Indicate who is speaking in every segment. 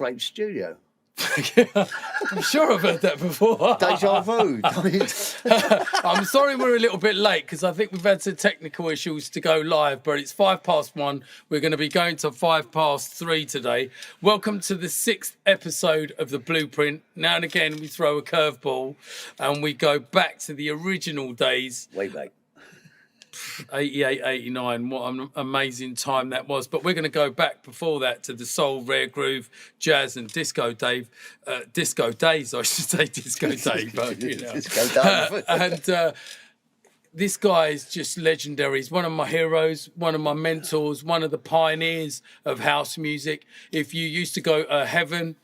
Speaker 1: great studio.
Speaker 2: I'm sure I've heard that before.
Speaker 1: Deja vu.
Speaker 2: I'm sorry we're a little bit late because I think we've had some technical issues to go live, but it's 1:05. We're going to be going to 3:05 today. Welcome to the 6th episode of The Blueprint. Now and again, we throw a curveball and we go back to the original days.
Speaker 1: Way back.
Speaker 2: 88, 89, what an amazing time that was. But we're going to go back before that to the soul, rare groove, jazz and disco disco days, I should say, disco Dave. But, you know.
Speaker 1: Disco Dave.
Speaker 2: And this guy is just legendary. He's one of my heroes, one of my mentors, one of the pioneers of house music. If you used to go Heaven,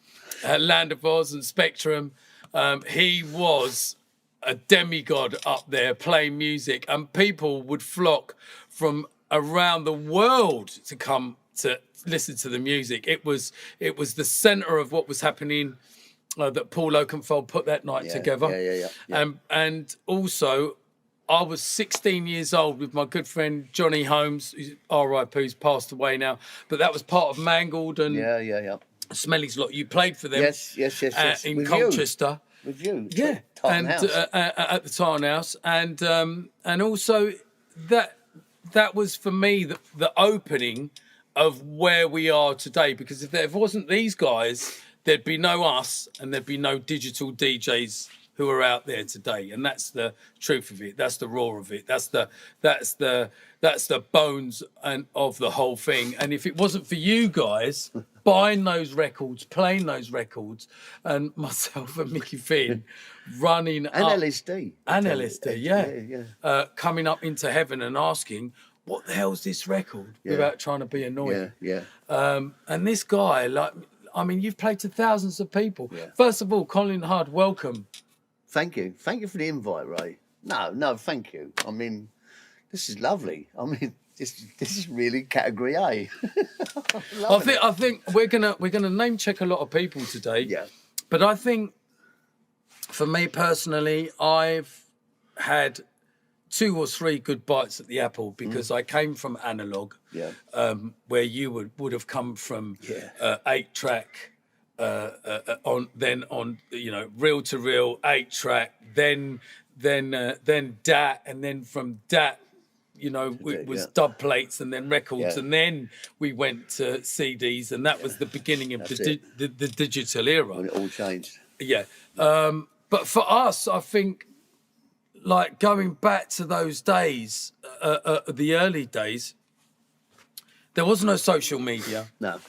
Speaker 2: Land of Oz and Spectrum, he was a demigod up there playing music, and people would flock from around the world to come to listen to the music. It was the center of what was happening that Paul Oakenfold put that night together.
Speaker 1: Yeah.
Speaker 2: And also, I was 16 years old with my good friend Johnny Holmes, who's RIP, who's passed away now, but that was part of Mangled and Smelly's lot. You played for them.
Speaker 1: Yes.
Speaker 2: In
Speaker 1: With
Speaker 2: Colchester.
Speaker 1: With you,
Speaker 2: yeah,
Speaker 1: Tartan House.
Speaker 2: At the Tartan House, and also that was for me the opening of where we are today. Because if there wasn't these guys, there'd be no us, and there'd be no digital DJs who are out there today. And that's the truth of it. That's the raw of it. That's the bones of the whole thing. And if it wasn't for you guys buying those records, playing those records, and myself and Mickey Finn running
Speaker 1: and
Speaker 2: up,
Speaker 1: LSD.
Speaker 2: And LSD, coming up into Heaven and asking, what the hell's this record? Without trying to be annoying. And this guy, you've played to thousands of people. First of all, Colin Hudd, welcome.
Speaker 1: Thank you for the invite, Ray. No, thank you. I mean, this is lovely. I mean, this is really category A.
Speaker 2: I think we're gonna name check a lot of people today.
Speaker 1: Yeah.
Speaker 2: But I think, for me personally, I've had 2 or 3 good bites at the apple because I came from analog, where you would have come from 8-track. On reel to reel 8-track, then DAT, and then from DAT, it was dub plates and then records, and then we went to CDs, and that was the beginning of the digital era
Speaker 1: when it all changed.
Speaker 2: But for us, I think, like, going back to those days, the early days, there was no social media.
Speaker 1: No.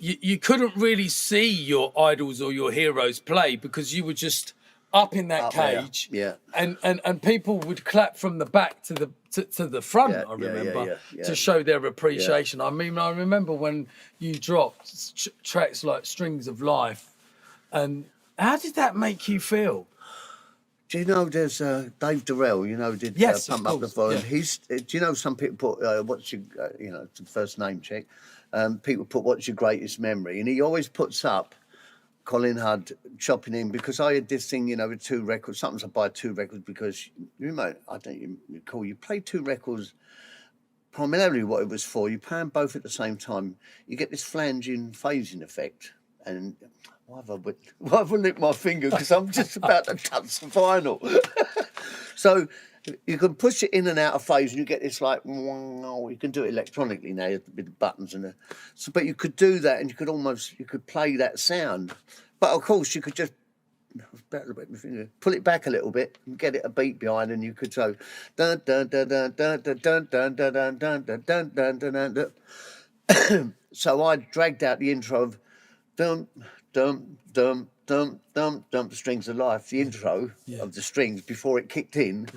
Speaker 2: You couldn't really see your idols or your heroes play because you were just up in that cage, and people would clap from the back to the front. I remember to show their appreciation. I mean, I remember when you dropped tracks like Strings of Life, and how did that make you feel?
Speaker 1: Do you know there's Dave Durrell? Did Pump Up the Volume. Do you know some people put what's your the first name check. People put what's your greatest memory, and he always puts up Colin Hudd chopping in, because I had this thing, with 2 records. Sometimes I buy 2 records because I don't recall, you play 2 records. Primarily, what it was for, you play them both at the same time. You get this flanging phasing effect, and why have I licked my finger? Because I'm just about to touch the vinyl. So you can push it in and out of phase, and you get this you can do it electronically now with the buttons but you could do that, and you could play that sound. But of course, you could just pull it back a little bit and get it a beat behind, and you could so dun dun dun dun dun dun dun dun dun dun dun dun dun dun dun. So I dragged out the intro of dum dum dum dum dum dum, Strings of Life, the intro of the strings before it kicked in,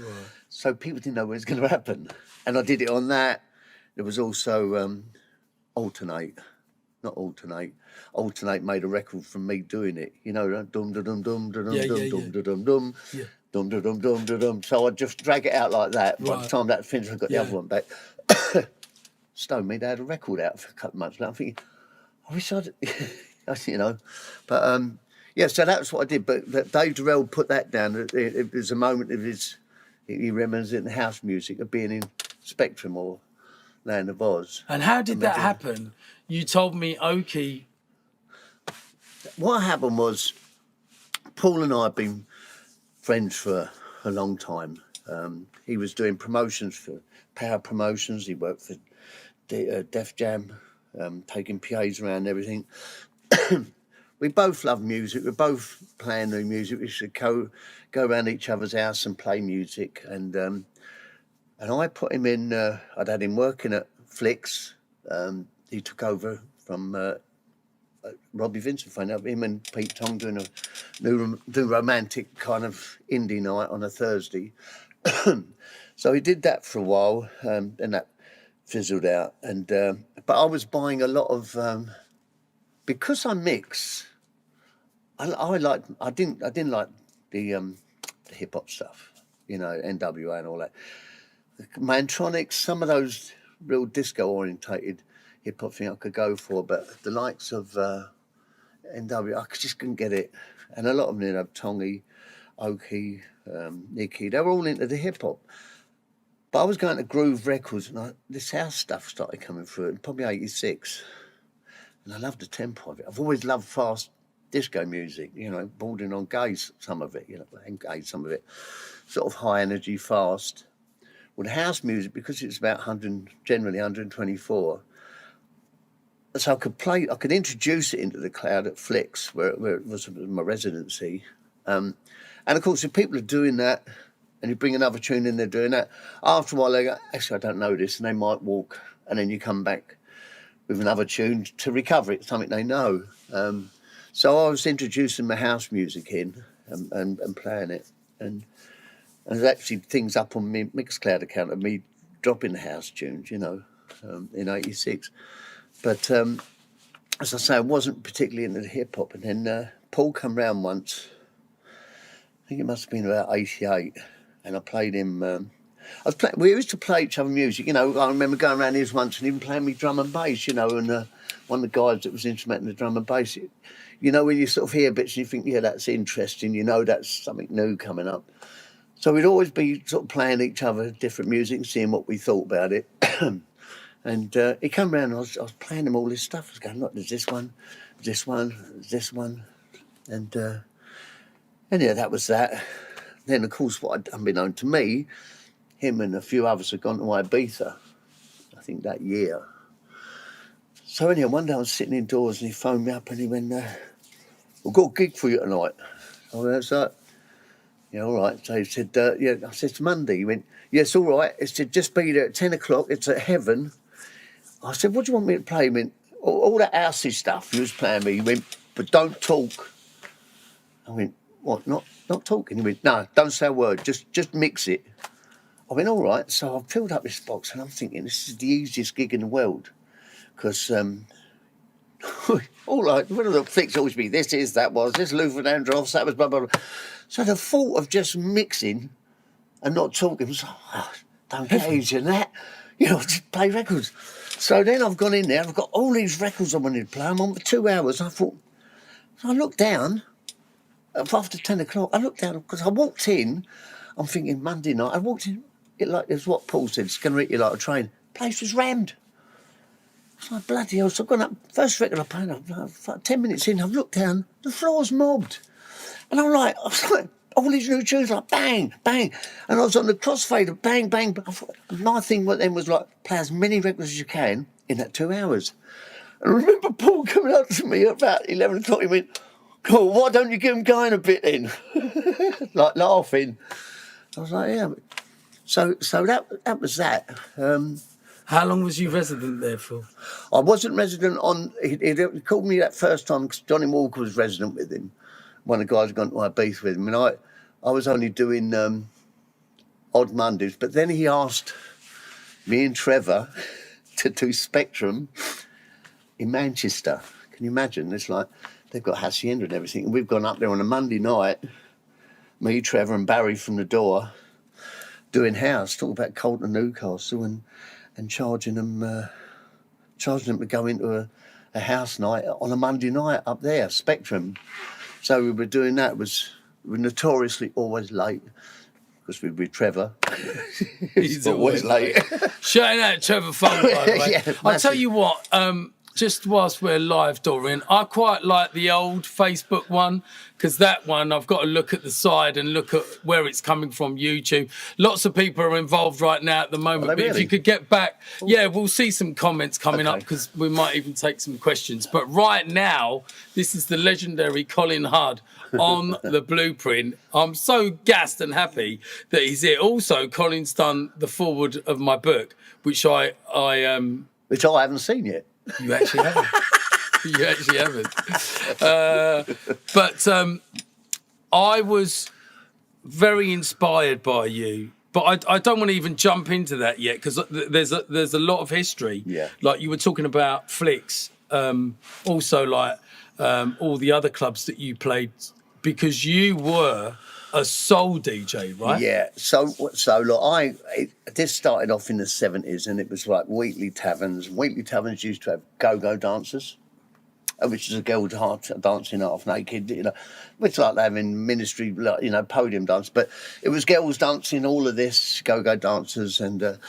Speaker 1: so people didn't know what was going to happen. And I did it on that. There was also Alternate made a record from me doing it. Dum dum dum dum dum dum dum dum dum dum dum dum dum. So I just drag it out like that. By the time that finished, I got the other one back. Stone me, they had a record out for a couple of months. But I'm thinking, I wish I'd, but. So that's what I did. But Dave Durrell put that down. It was a moment of he remembers in house music of being in Spectrum or Land of Oz.
Speaker 2: And how did that happen? You told me Oki
Speaker 1: what happened was, Paul and I have been friends for a long time. He was doing promotions for Power Promotions. He worked for Def Jam, taking PAs around and everything. We both love music. We're both playing new music. We should go around each other's house and play music. And I put him in. I'd had him working at Flicks. He took over from Robbie Vincent. Found out him and Pete Tong doing a new romantic kind of indie night on a Thursday. So he did that for a while, and that fizzled out. And but I was buying a lot of because I mix. I didn't like the hip hop stuff, you know, NWA and all that. Mantronics, some of those real disco orientated hip hop thing I could go for, but the likes of NWA, I just couldn't get it. And a lot of them, you know, Tongi, Oki, Nicky, they were all into the hip hop. But I was going to Groove Records, and this house stuff started coming through, probably '86. And I loved the tempo of it. I've always loved fast disco music, you know, bordering on gay, some of it, you know, and gay, some of it, sort of high energy, fast. Well, the house music, because it's about 100, generally 124, so I could introduce it into the crowd at Flicks, where it was my residency. And of course, if people are doing that, and you bring another tune in, they're doing that, after a while they go, actually, I don't know this, and they might walk, and then you come back with another tune to recover it, something they know. So I was introducing my house music in and playing it. And there's actually things up on my Mixcloud account of me dropping the house tunes, you know, in '86. But as I say, I wasn't particularly into the hip hop. And then Paul come round once, I think it must have been about '88, and I played him. We used to play each other music, you know. I remember going around his once and even playing me drum and bass, you know, and one of the guys that was instrumental in the drum and bass, you know, when you sort of hear bits and you think, yeah, that's interesting, you know, that's something new coming up. So we'd always be sort of playing each other different music and seeing what we thought about it. And he came round and I was playing him all this stuff. I was going, look, there's this one, this one, this one. And yeah, that was that. Then, of course, what had unbeknown to me, him and a few others had gone to Ibiza, I think that year. So anyway, one day I was sitting indoors and he phoned me up and he went, we've got a gig for you tonight. I went, that's that. Yeah, all right. So he said, yeah, I said, it's Monday. He went, yes, all right. He said, just be there at 10 o'clock. It's at Heaven. I said, what do you want me to play? He went, all that housey stuff he was playing me. He went, but don't talk. I went, what, not talking? He went, no, don't say a word. Just mix it. I went, all right. So I filled up this box and I'm thinking, this is the easiest gig in the world. Because all right, one of the flicks always be, this Luther Vandross, that was blah, blah, blah. So the thought of just mixing and not talking was, don't engage in that. You know, just play records. So then I've gone in there, I've got all these records I wanted to play. I'm on for 2 hours. I thought, so I looked down, after 10 o'clock, I looked down, because I walked in, I'm thinking Monday night, I walked in, it's what Paul said, it's going to hit you like a train. Place was rammed. I was like, bloody hell. So I've gone up, first record I played, like 10 minutes in, I've looked down, the floor's mobbed. And I was like, all these new tunes, like bang, bang. And I was on the crossfader, bang, bang. My thing then was like, play as many records as you can in that 2 hours. And I remember Paul coming up to me at about 11 o'clock, he went, cool, why don't you get him going a bit then? Like laughing. I was like, yeah. So that was that.
Speaker 2: How long was you resident there for?
Speaker 1: I wasn't resident he called me that first time because Johnny Walker was resident with him. One of the guys had gone to Ibiza with him. And I was only doing odd Mondays. But then he asked me and Trevor to do Spectrum in Manchester. Can you imagine? It's like, they've got Hacienda and everything. And we've gone up there on a Monday night, me, Trevor and Barry from the door, doing house, talking about Colton and Newcastle and charging them to go into a house night on a Monday night up there, Spectrum. So we were doing that. We were notoriously always late because we were with Trevor.
Speaker 2: He's always late. Shouting out Trevor Funk, by the way. Yeah, I'll tell you what, just whilst we're live, Dorian, I quite like the old Facebook one, because that one I've got to look at the side and look at where it's coming from, YouTube. Lots of people are involved right now at the moment, but if you could get back, we'll see some comments coming up, because we might even take some questions. But right now, this is the legendary Colin Hudd on the Blueprint. I'm so gassed and happy that he's here. Also, Colin's done the foreword of my book, which I
Speaker 1: haven't seen yet.
Speaker 2: You actually haven't. You actually haven't. But I was very inspired by you. But I don't want to even jump into that yet, because there's a lot of history.
Speaker 1: Yeah.
Speaker 2: Like you were talking about Flicks, also like all the other clubs that you played, because you were a soul DJ, right?
Speaker 1: Yeah. So look, this started off in the 70s, and it was like weekly taverns. Weekly taverns used to have go-go dancers, which is a girl dancing half naked, which like having ministry, podium dance. But it was girls dancing, all of this, go-go dancers, and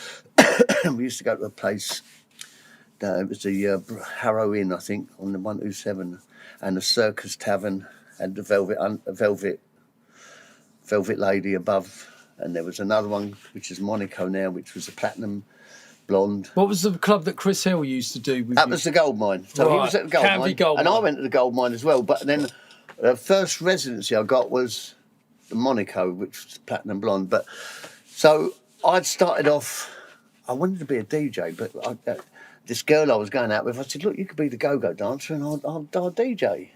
Speaker 1: we used to go to a place. It was the Harrow Inn, I think, on the 127, and the Circus Tavern, and the Velvet Lady above, and there was another one which is Monaco now, which was a platinum blonde.
Speaker 2: What was the club that Chris Hill used to do with
Speaker 1: That
Speaker 2: you?
Speaker 1: was the Gold Mine. So he was at the Gold Mine, I went to the Gold Mine as well. But then the first residency I got was the Monaco, which was platinum blonde. But so I'd started off. I wanted to be a DJ, but this girl I was going out with, I said, "Look, you could be the go-go dancer, and I'll DJ."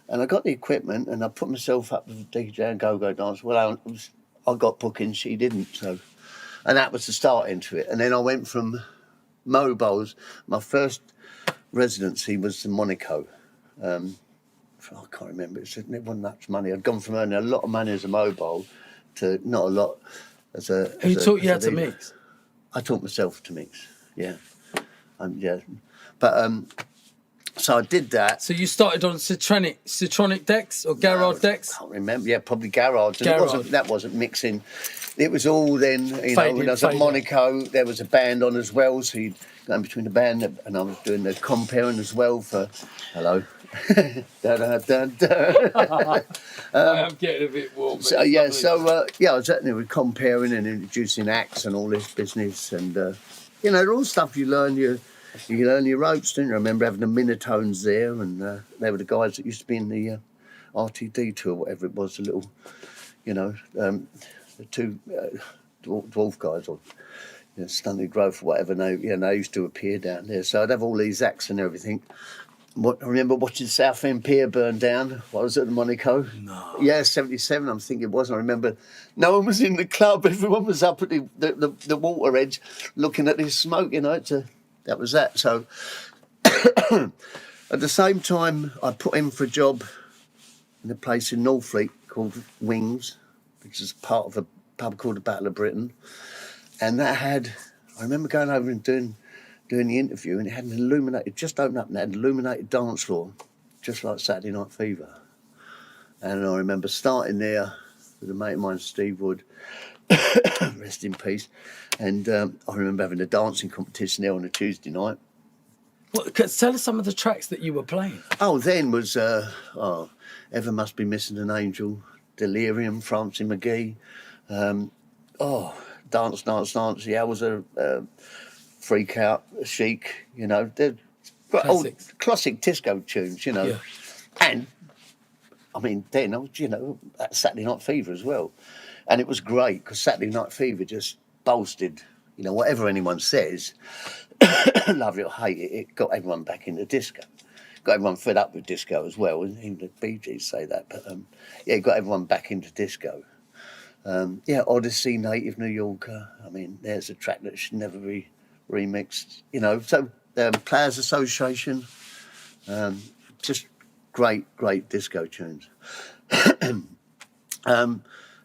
Speaker 1: And I got the equipment, and I put myself up with the DJ and go-go dance. Well, I got bookings, she didn't. So, and that was the start into it. And then I went from mobiles. My first residency was in Monaco. I can't remember. It wasn't much money. I'd gone from earning a lot of money as a mobile to not a lot as a.
Speaker 2: Who taught you how to mix?
Speaker 1: I taught myself to mix. Yeah, but. So I did that.
Speaker 2: So you started on Citronic decks or Garage decks?
Speaker 1: I can't remember. Yeah, probably Garage. And that wasn't mixing. It was all then, when I was at Monaco, there was a band on as well. So you'd go in between the band, and I was doing the comparing as well for, hello. Da, da, da, da.
Speaker 2: I'm getting a bit warm.
Speaker 1: So, I was certainly with comparing and introducing acts and all this business. And, they're all stuff you learn. You learn your ropes, didn't you? I remember having the Minitones there, and they were the guys that used to be in the RTD tour, whatever it was, the little, the two dwarf guys, or Stunted Growth or whatever. They used to appear down there. So I'd have all these acts and everything. I remember watching Southend Pier burn down. I was at the Monaco.
Speaker 2: No.
Speaker 1: Yeah, 77, I'm thinking it was. I remember no one was in the club. Everyone was up at the water edge looking at this smoke, That was that. So at the same time, I put in for a job in a place in Northfleet called Wings, which is part of a pub called the Battle of Britain. And I remember going over and doing the interview, and it had an illuminated, just opened up, and it had an illuminated dance floor, just like Saturday Night Fever. And I remember starting there with a mate of mine, Steve Wood, rest in peace. And I remember having a dancing competition there on a Tuesday night.
Speaker 2: Well, tell us some of the tracks that you were playing.
Speaker 1: Oh, then was Ever Must Be Missing an Angel, Delirium, Francie McGee. Dance, Dance, Dance. Yeah, I was a Freak Out, Chic. They're old classic disco tunes. Yeah. And I mean, then I was, at Saturday Night Fever as well, and it was great because Saturday Night Fever just boasted, whatever anyone says, love it or hate it, it got everyone back into disco. Got everyone fed up with disco as well. Even the Bee Gees say that, but it got everyone back into disco. Odyssey, Native New Yorker. I mean, there's a track that should never be remixed. So Players Association, just great disco tunes.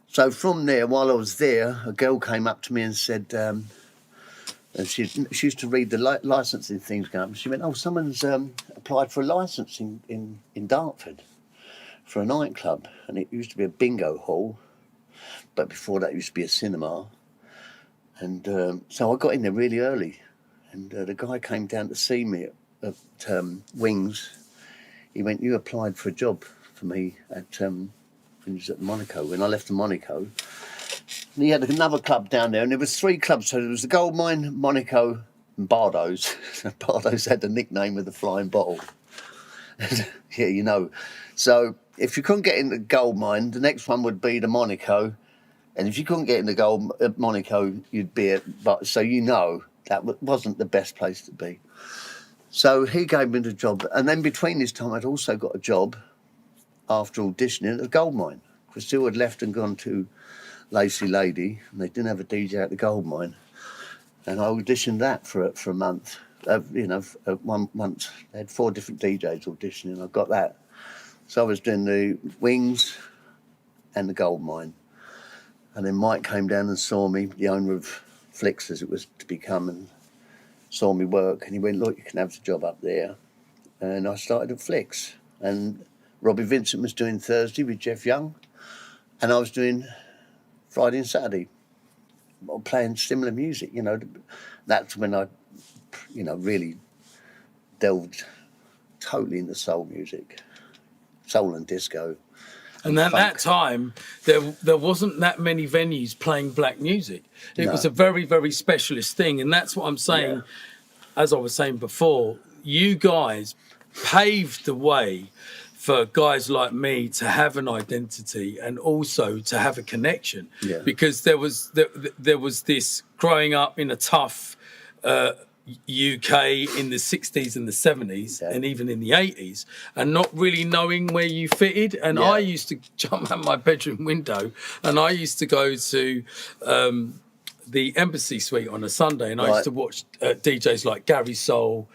Speaker 1: So from there, while I was there, a girl came up to me and said, she used to read the licensing things going up. She went, "Oh, someone's applied for a licence in Dartford for a nightclub, and it used to be a bingo hall, but before that it used to be a cinema." And so I got in there really early, and the guy came down to see me Wings, he went, "You applied for a job for me at when he was at Monaco." When I left the Monaco, and he had another club down there, and there was 3 clubs. So there was the Gold Mine, Monaco, and Bardo's. Bardo's had the nickname of the Flying Bottle. Yeah, you know. So if you couldn't get in the Gold Mine, the next one would be the Monaco, and if you couldn't get in the Gold at Monaco, you'd be at. But so you know that wasn't the best place to be. So he gave me the job, and then between this time, I'd also got a job after auditioning at the Gold Mine. Because Stu had left and gone to Lacy Lady, and they didn't have a DJ at the Gold Mine, and I auditioned that for a month. 1 month. They had 4 different DJs auditioning. I got that. So I was doing the Wings and the Gold Mine. And then Mike came down and saw me, the owner of Flicks, as it was to become, and saw me work. And he went, "Look, you can have the job up there." And I started at Flicks. And Robbie Vincent was doing Thursday with Jeff Young. And I was doing Friday and Saturday, playing similar music. That's when I really delved totally into soul music, soul and disco.
Speaker 2: And at that time, there wasn't that many venues playing black music. It was a very, very specialist thing. And that's what I'm saying, as I was saying before, you guys paved the way for guys like me to have an identity and also to have a connection. Yeah. Because there was this growing up in a tough UK in the 60s and the 70s and even in the 80s, and not really knowing where you fitted. And I used to jump out my bedroom window and I used to go to the Embassy Suite on a Sunday, and I used to watch DJs like Gary Soul,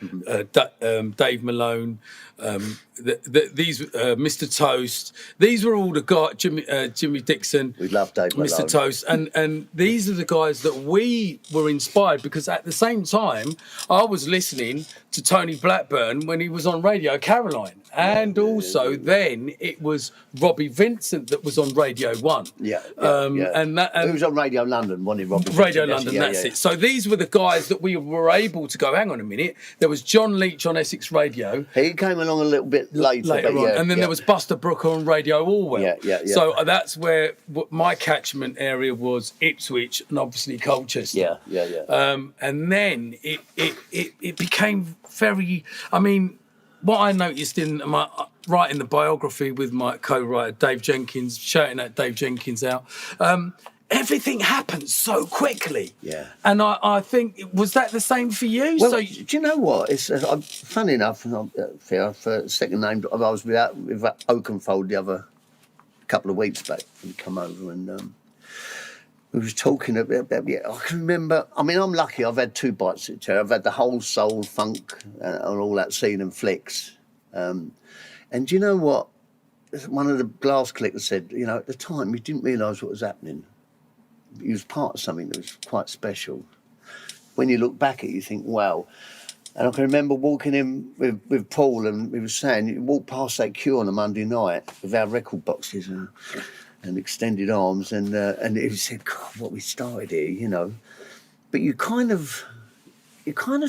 Speaker 2: Dave Malone, these Mr. Toast. These were all the guys. Jimmy Dixon.
Speaker 1: We love Dave Malone.
Speaker 2: Mr. Toast, and these are the guys that we were inspired, because at the same time I was listening to Tony Blackburn when he was on Radio Caroline, and also then it was Robbie Vincent that was on Radio 1. And
Speaker 1: it was on Radio London, wasn't it, Robbie?
Speaker 2: Radio London, that's it. So these were the guys that we were able to go, hang on a minute, there was John Leach on Essex Radio.
Speaker 1: He came along a little bit later
Speaker 2: on. And then there was Buster Brooker on Radio Orwell. So that's where my catchment area was, Ipswich and obviously Colchester. And then it became very, I mean, what I noticed in my writing the biography with my co-writer Dave Jenkins, shouting at Dave Jenkins out, everything happened so quickly. And I think, was that the same for you?
Speaker 1: Well, do you know what? It's funny enough, for second name, I was with Oakenfold the other couple of weeks back, and he come over and we was talking about I can remember, I mean, I'm lucky, I've had 2 bites at the cherry. I've had the whole soul, funk, and all that scene and Flicks. And do you know what? One of the glass clickers said, at the time, we didn't realise what was happening. He was part of something that was quite special. When you look back at it, you think, wow. And I can remember walking in with Paul, and we were saying, you walk past that queue on a Monday night with our record boxes and extended arms, and he said, God, what we started here, But you kind of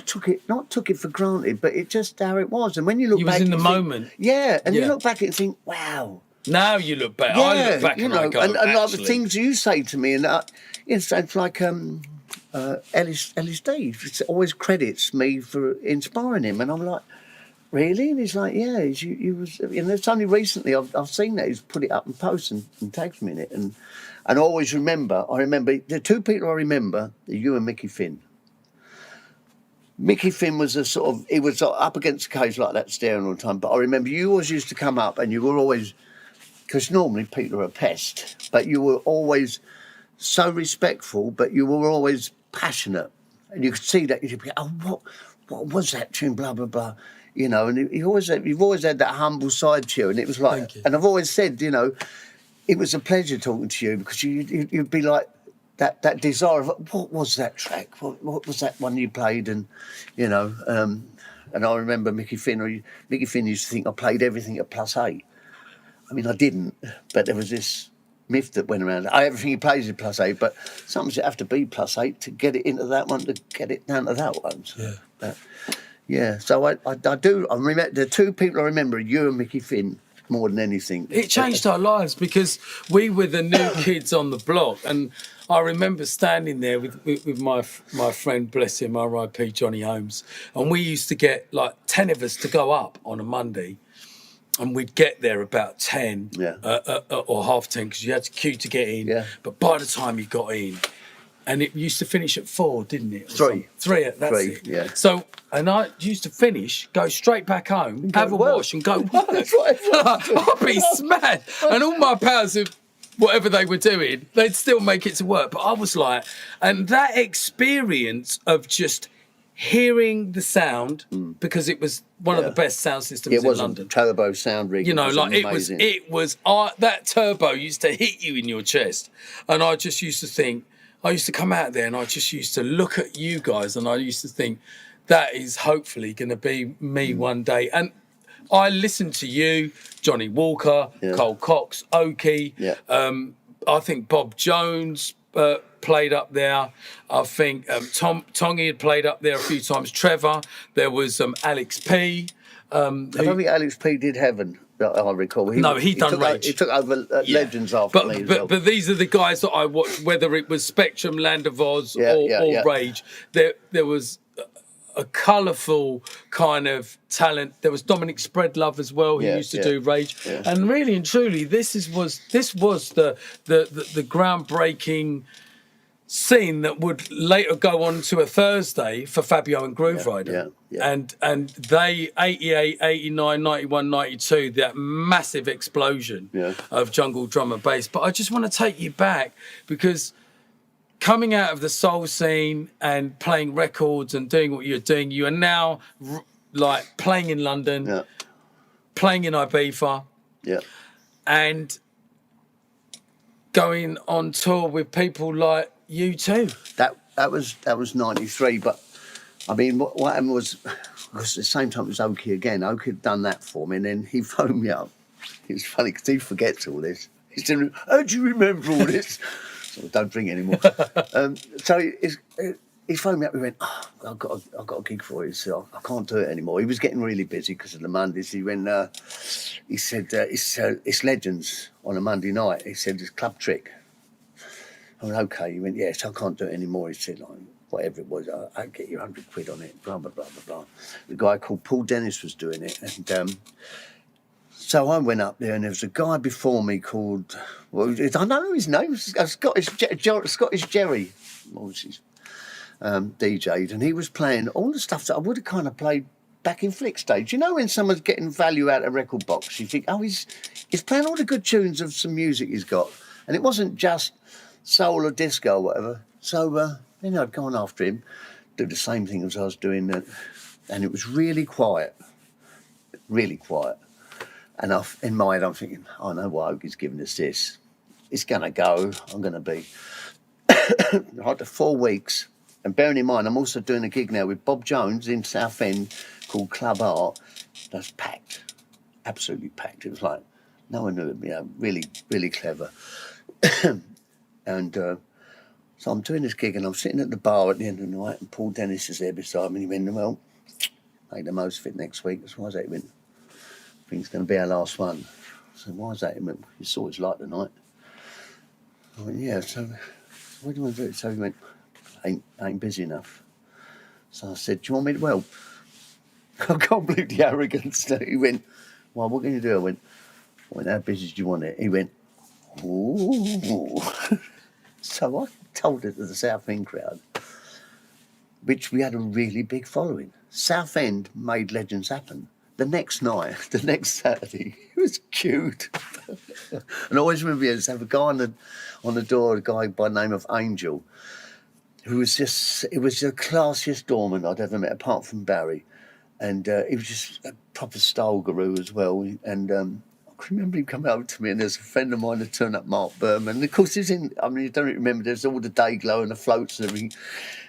Speaker 1: took it for granted, but it just how it was. And when you look back,
Speaker 2: was in the moment.
Speaker 1: You look back and think, wow.
Speaker 2: Now you look back. I look back and I go,
Speaker 1: and like the things you say to me, and it's like Ellis D always credits me for inspiring him, and I'm like, really? And he's like, yeah, you was. It's only recently I've seen that he's put it up and posted and tagged me in it, and I always remember. I remember the 2 people I remember are you and Mickey Finn. Mickey Finn was he was up against the cage like that, staring all the time. But I remember you always used to come up, and you were always. Because normally people are a pest, but you were always so respectful, but you were always passionate. And you could see that, you'd be, oh, what was that tune, blah, blah, blah. And you've always had that humble side to you. And it was like, and I've always said, it was a pleasure talking to you, because you'd be like, that desire of, what was that track? What was that one you played? And, and I remember Mickey Finn used to think I played everything at +8. I mean, I didn't, but there was this myth that went around. Everything he plays is +8, but sometimes you have to be +8 to get it into that one, to get it down to that one. So, Yeah, so I remember the two people I remember are you and Mickey Finn more than anything.
Speaker 2: It changed our lives because we were the new kids on the block, and I remember standing there with my friend, bless him, R.I.P. Johnny Holmes, and we used to get like 10 of us to go up on a Monday, and we'd get there about 10 or half 10 because you had to queue to get in.
Speaker 1: Yeah.
Speaker 2: But by the time you got in, and it used to finish at 4, didn't it?
Speaker 1: Three.
Speaker 2: That's it.
Speaker 1: Yeah.
Speaker 2: So, and I used to finish, go straight back home, have a wash and go work. I'd be smashed. And all my pals, whatever they were doing, they'd still make it to work. But I was like, and that experience of just hearing the sound, because it was one of the best sound systems in London.
Speaker 1: Turbo sound rig.
Speaker 2: You know, like it was that turbo used to hit you in your chest. And I just used to think, I used to come out there and I just used to look at you guys and I used to think, that is hopefully going to be me one day. And I listened to you, Johnny Walker, Cole Cox, Oki.
Speaker 1: Yeah.
Speaker 2: I think Bob Jones played up there. I think Tongy had played up there a few times. Trevor. There was Alex P.
Speaker 1: I don't think Alex P did Heaven. I recall. He
Speaker 2: done Rage.
Speaker 1: He took over Legends after me as well.
Speaker 2: But these are the guys that I watched, whether it was Spectrum, Land of Oz, or Rage. There was a colourful kind of talent. There was Dominic Spreadlove as well, who used to do Rage. Yeah. And really and truly, this was the groundbreaking scene that would later go on to a Thursday for Fabio and Groove Rider. And they 88, 89, 91, 92, that massive explosion of jungle drum and bass. But I just want to take you back because coming out of the soul scene and playing records and doing what you're doing, you are now like playing in London, playing in Ibiza, and going on tour with people like you too.
Speaker 1: That was 93, but I mean, what happened was at the same time it was Oki again. Oki had done that for me, and then he phoned me up. It was funny because he forgets all this. He said, "How do you remember all this?" So don't drink anymore. So he phoned me up. He went, I've got a gig for you. So I can't do it anymore. He was getting really busy because of the Mondays. He went, he said, it's Legends on a Monday night. He said, it's Club Trick. I went, okay. He went, yes, I can't do it anymore. He said, like, whatever it was, I'll get you 100 quid on it, blah, blah, blah, blah, blah. The guy called Paul Dennis was doing it. And so I went up there and there was a guy before me called, well, I don't know his name, Scottish Jerry, what was his DJ'd, and he was playing all the stuff that I would have kind of played back in Flick stage. You know, when someone's getting value out of a record box, you think, oh, he's playing all the good tunes of some music he's got. And it wasn't just soul or disco or whatever. So then I'd gone after him, do the same thing as I was doing, and it was really quiet. And in my head, I'm thinking, I know why Oki's giving us this. It's going to go. I'm going to be. After 4 weeks, and bearing in mind, I'm also doing a gig now with Bob Jones in Southend called Club Art. That's packed. Absolutely packed. It was like, no one knew it. You know, really, really clever. And so I'm doing this gig and I'm sitting at the bar at the end of the night and Paul Dennis is there beside me and he went, well, make the most of it next week. That's why he went, I think it's going to be our last one. I said, why is that? He went, you saw what it's like tonight. I went, yeah, so what do you want to do? So he went, ain't busy enough. So I said, do you want me to help? I can't believe the arrogance. He went, well, what can you do? I went, how busy do you want it? He went, ooh. So I told it to the Southend crowd, which we had a really big following. Southend made Legends happen. The next night, the next Saturday, it was cute. And I always remember you have a guy on the door, a guy by the name of Angel, who was it was the classiest doorman I'd ever met, apart from Barry. And he was just a proper style guru as well. And I can remember him coming over to me, and there's a friend of mine that turned up, Mark Berman. And of course, he's in, I mean, you don't remember, there's all the day glow and the floats and everything.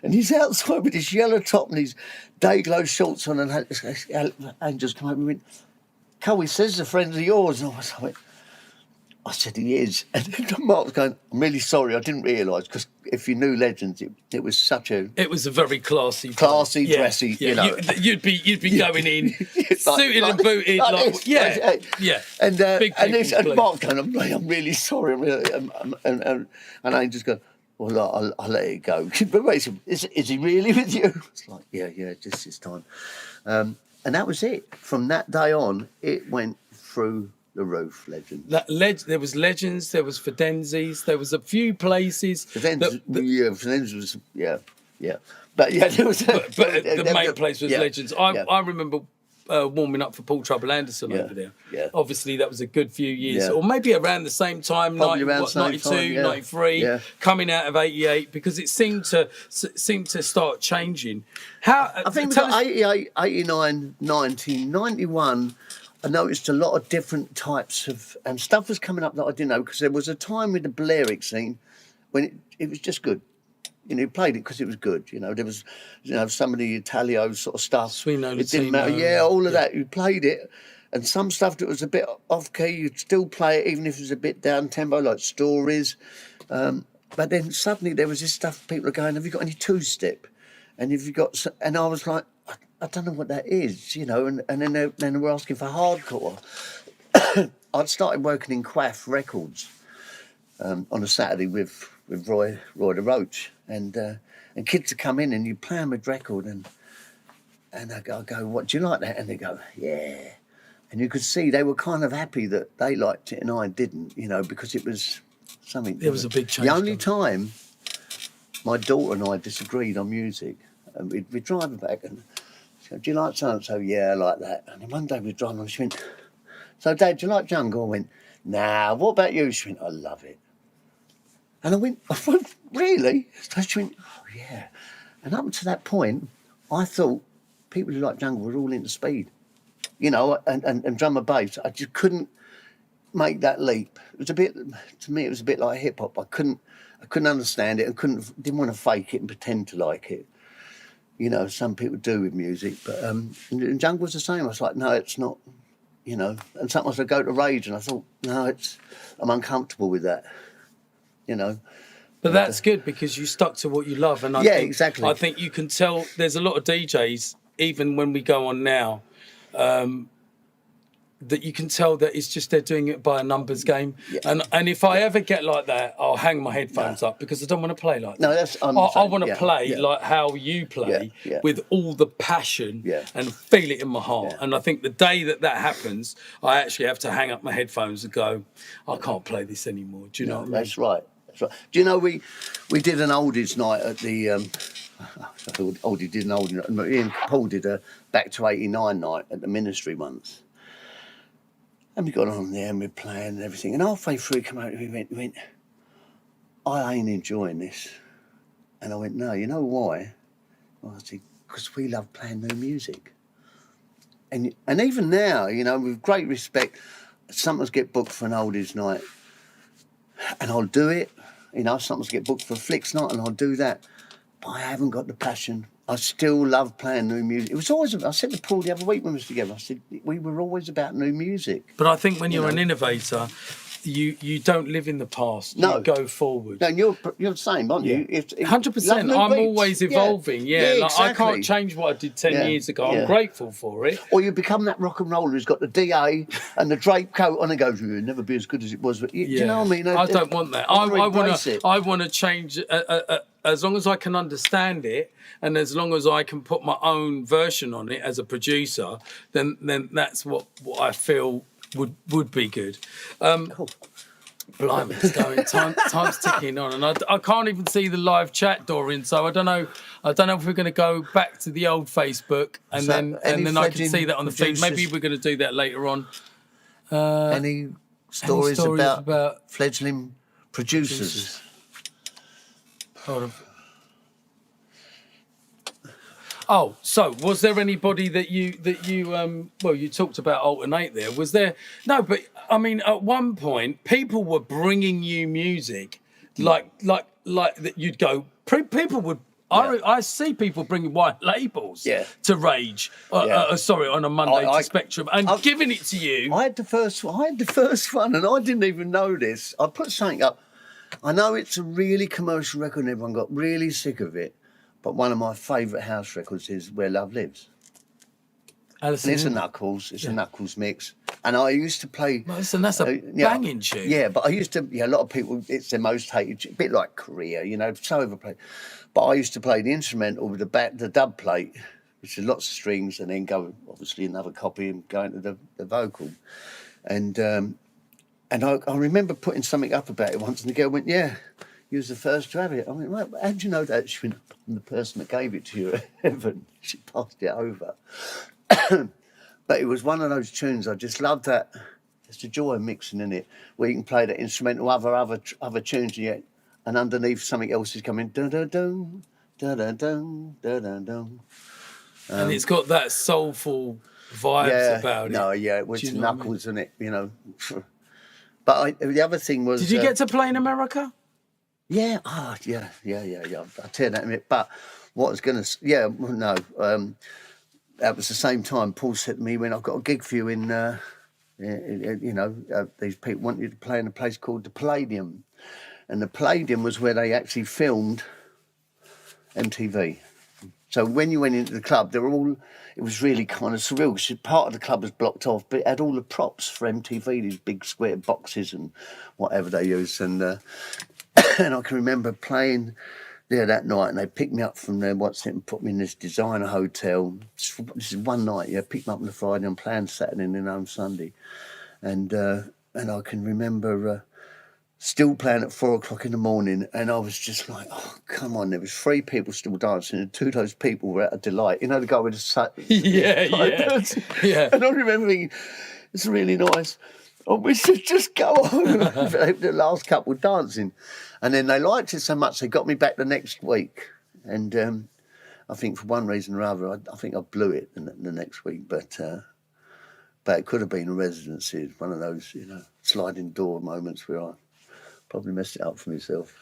Speaker 1: And he's outside with his yellow top and his day glow shorts on, and just come over and went, Cole, he says the friends of yours. And I I said, he is. And Mark was going, I'm really sorry, I didn't realise, because if you knew Legends, it was such a...
Speaker 2: It was a very classy,
Speaker 1: dressy, you know.
Speaker 2: You'd be going in suited and booted,
Speaker 1: And Mark's going, I'm really sorry, and I just go, well, I'll let it go. But basically, is he really with you? It's like, yeah, just this time. And that was it. From that day on, it went through the roof. Legends.
Speaker 2: There was Legends. There was Fidenzis. There was a few places.
Speaker 1: Fidenzis was But yeah, there was.
Speaker 2: But the main place was Legends. I remember warming up for Paul Trouble Anderson over there. Yeah. Obviously, that was a good few years, or maybe around the same time, 92, 93, coming out of 88, because it seemed to start changing.
Speaker 1: I think it was like 88, 89, 90, 91. I noticed a lot of different types of stuff was coming up that I didn't know, because there was a time with the Balearic scene when it was just good. You know, you played it because it was good. You know, there was, some of the Italio sort of stuff.
Speaker 2: Suino,
Speaker 1: it didn't matter. Yeah, all of that. You played it, and some stuff that was a bit off key, you'd still play it even if it was a bit down tempo, like Stories. But then suddenly there was this stuff. People are going, "Have you got any two-step?" And have you got? And I was like, I don't know what that is, you know. And then they were asking for hardcore. I'd started working in Quaff Records on a Saturday with Roy the Roach, and kids would come in and you play them a record, and I go, what, do you like that? And they go, yeah. And you could see they were kind of happy that they liked it and I didn't, you know, because it was something.
Speaker 2: There was a big change.
Speaker 1: The only time my daughter and I disagreed on music, and we'd drive back and she go, do you like so-and-so? Yeah, I like that. And then one day we'd drive and she went, so Dad, do you like jungle? I went, nah, what about you? She went, I love it. And I went, really? So she went, oh, yeah. And up to that point, I thought people who like jungle were all into speed, you know, and drum and bass. I just couldn't make that leap. It was a bit, to me, it was a bit like hip hop. I couldn't understand it and didn't want to fake it and pretend to like it. You know, some people do with music, but and jungle was the same. I was like, no, it's not, you know. And sometimes I'd go to rage and I thought, no, I'm uncomfortable with that. You know,
Speaker 2: but that's good because you stuck to what you love, and
Speaker 1: exactly.
Speaker 2: I think you can tell. There's a lot of DJs, even when we go on now, that you can tell that it's just they're doing it by a numbers game. Yeah. And if I ever get like that, I'll hang my headphones up because I don't want to play like that.
Speaker 1: No,
Speaker 2: I want to play like how you play, with all the passion and feel it in my heart. Yeah. And I think the day that happens, I actually have to hang up my headphones and go, I can't play this anymore. Do you know what I mean?
Speaker 1: That's right. Do you know we did an oldies night at the Oldie did an oldie night. Ian Paul did a back to 89 night at the Ministry once, and we got on there and we're playing and everything. And halfway through, he came out and we went, I ain't enjoying this. And I went, no, you know why? Well, I said, because we love playing new music. And even now, you know, with great respect, sometimes get booked for an oldies night, and I'll do it. You know, sometimes get booked for a flicks night and I'll do that. But I haven't got the passion. I still love playing new music. It was always, I said to Paul the other week when we was together, I said, we were always about new music.
Speaker 2: But I think when you're an innovator, you don't live in the past. No. You go forward.
Speaker 1: No, you're the same, aren't you?
Speaker 2: 100%. I'm always evolving. Yeah, like, exactly. I can't change what I did 10 years ago. I'm grateful for it.
Speaker 1: Or you become that rock and roller who's got the DA and the drape coat on and goes, you'll never be as good as it was. But do you know what I mean?
Speaker 2: I don't want that. I want to change. As long as I can understand it, and as long as I can put my own version on it as a producer, then that's what I feel would be good.
Speaker 1: Cool.
Speaker 2: Blimey, it's going. Time's ticking on, and I can't even see the live chat, Dorian. So I don't know if we're going to go back to the old Facebook, and then I can see that on the feed. Maybe we're going to do that later on.
Speaker 1: Any stories about fledgling producers?
Speaker 2: Oh, so was there anybody that you well, you talked about Alternate there. Was there? No, but I mean, at one point, people were bringing you music like that. You'd go. People would I see people bringing white labels to Rage. Sorry, on a Monday to Spectrum, and giving it to you.
Speaker 1: I had the first one, and I didn't even know this. I put something up. I know it's a really commercial record, and everyone got really sick of it. But one of my favourite house records is Where Love Lives. And it's a Knuckles. It's a Knuckles mix. And I used to play...
Speaker 2: Listen, that's a banging tune.
Speaker 1: Yeah, but I used to... a lot of people, it's their most hated... A bit like Korea, so overplayed. But I used to play the instrumental with the dub plate, which is lots of strings, and then go, obviously, another copy and go into the vocal. And I remember putting something up about it once, and the girl went, yeah, you was the first to have it. I went, right, how did you know that? She went, I'm the person that gave it to you at heaven. She passed it over. But it was one of those tunes, I just loved that. There's the joy of mixing in it, where you can play that instrumental, other tunes, and underneath something else is coming, da-da-dum, da-da-dum, da-da-dum.
Speaker 2: And it's got that soulful vibes about it.
Speaker 1: No, it went to Knuckles, and it, But the other thing was...
Speaker 2: Did you get to play in America?
Speaker 1: Yeah, I'll tell you that in a minute. But what I was going to... that was the same time Paul said to me, when I've got a gig for you in these people want you to play in a place called the Palladium. And the Palladium was where they actually filmed MTV. So when you went into the club, it was really kind of surreal, because part of the club was blocked off, but it had all the props for MTV, these big square boxes and whatever they used. And and I can remember playing there that night, and they picked me up from there, and put me in this designer hotel. This is one night, picked me up on the Friday and playing Saturday and then on Sunday. And I can remember still playing at 4 o'clock in the morning, and I was just like, oh, come on. There was 3 people still dancing, and 2 of those people were out of delight. The guy with the...
Speaker 2: Yeah.
Speaker 1: And I remember thinking, it's really nice. Oh, we should just go on. The last couple dancing. And then they liked it so much, they got me back the next week. And I think for one reason or other, I think I blew it the next week. But it could have been a residency, one of those, sliding door moments where I probably messed it up for myself.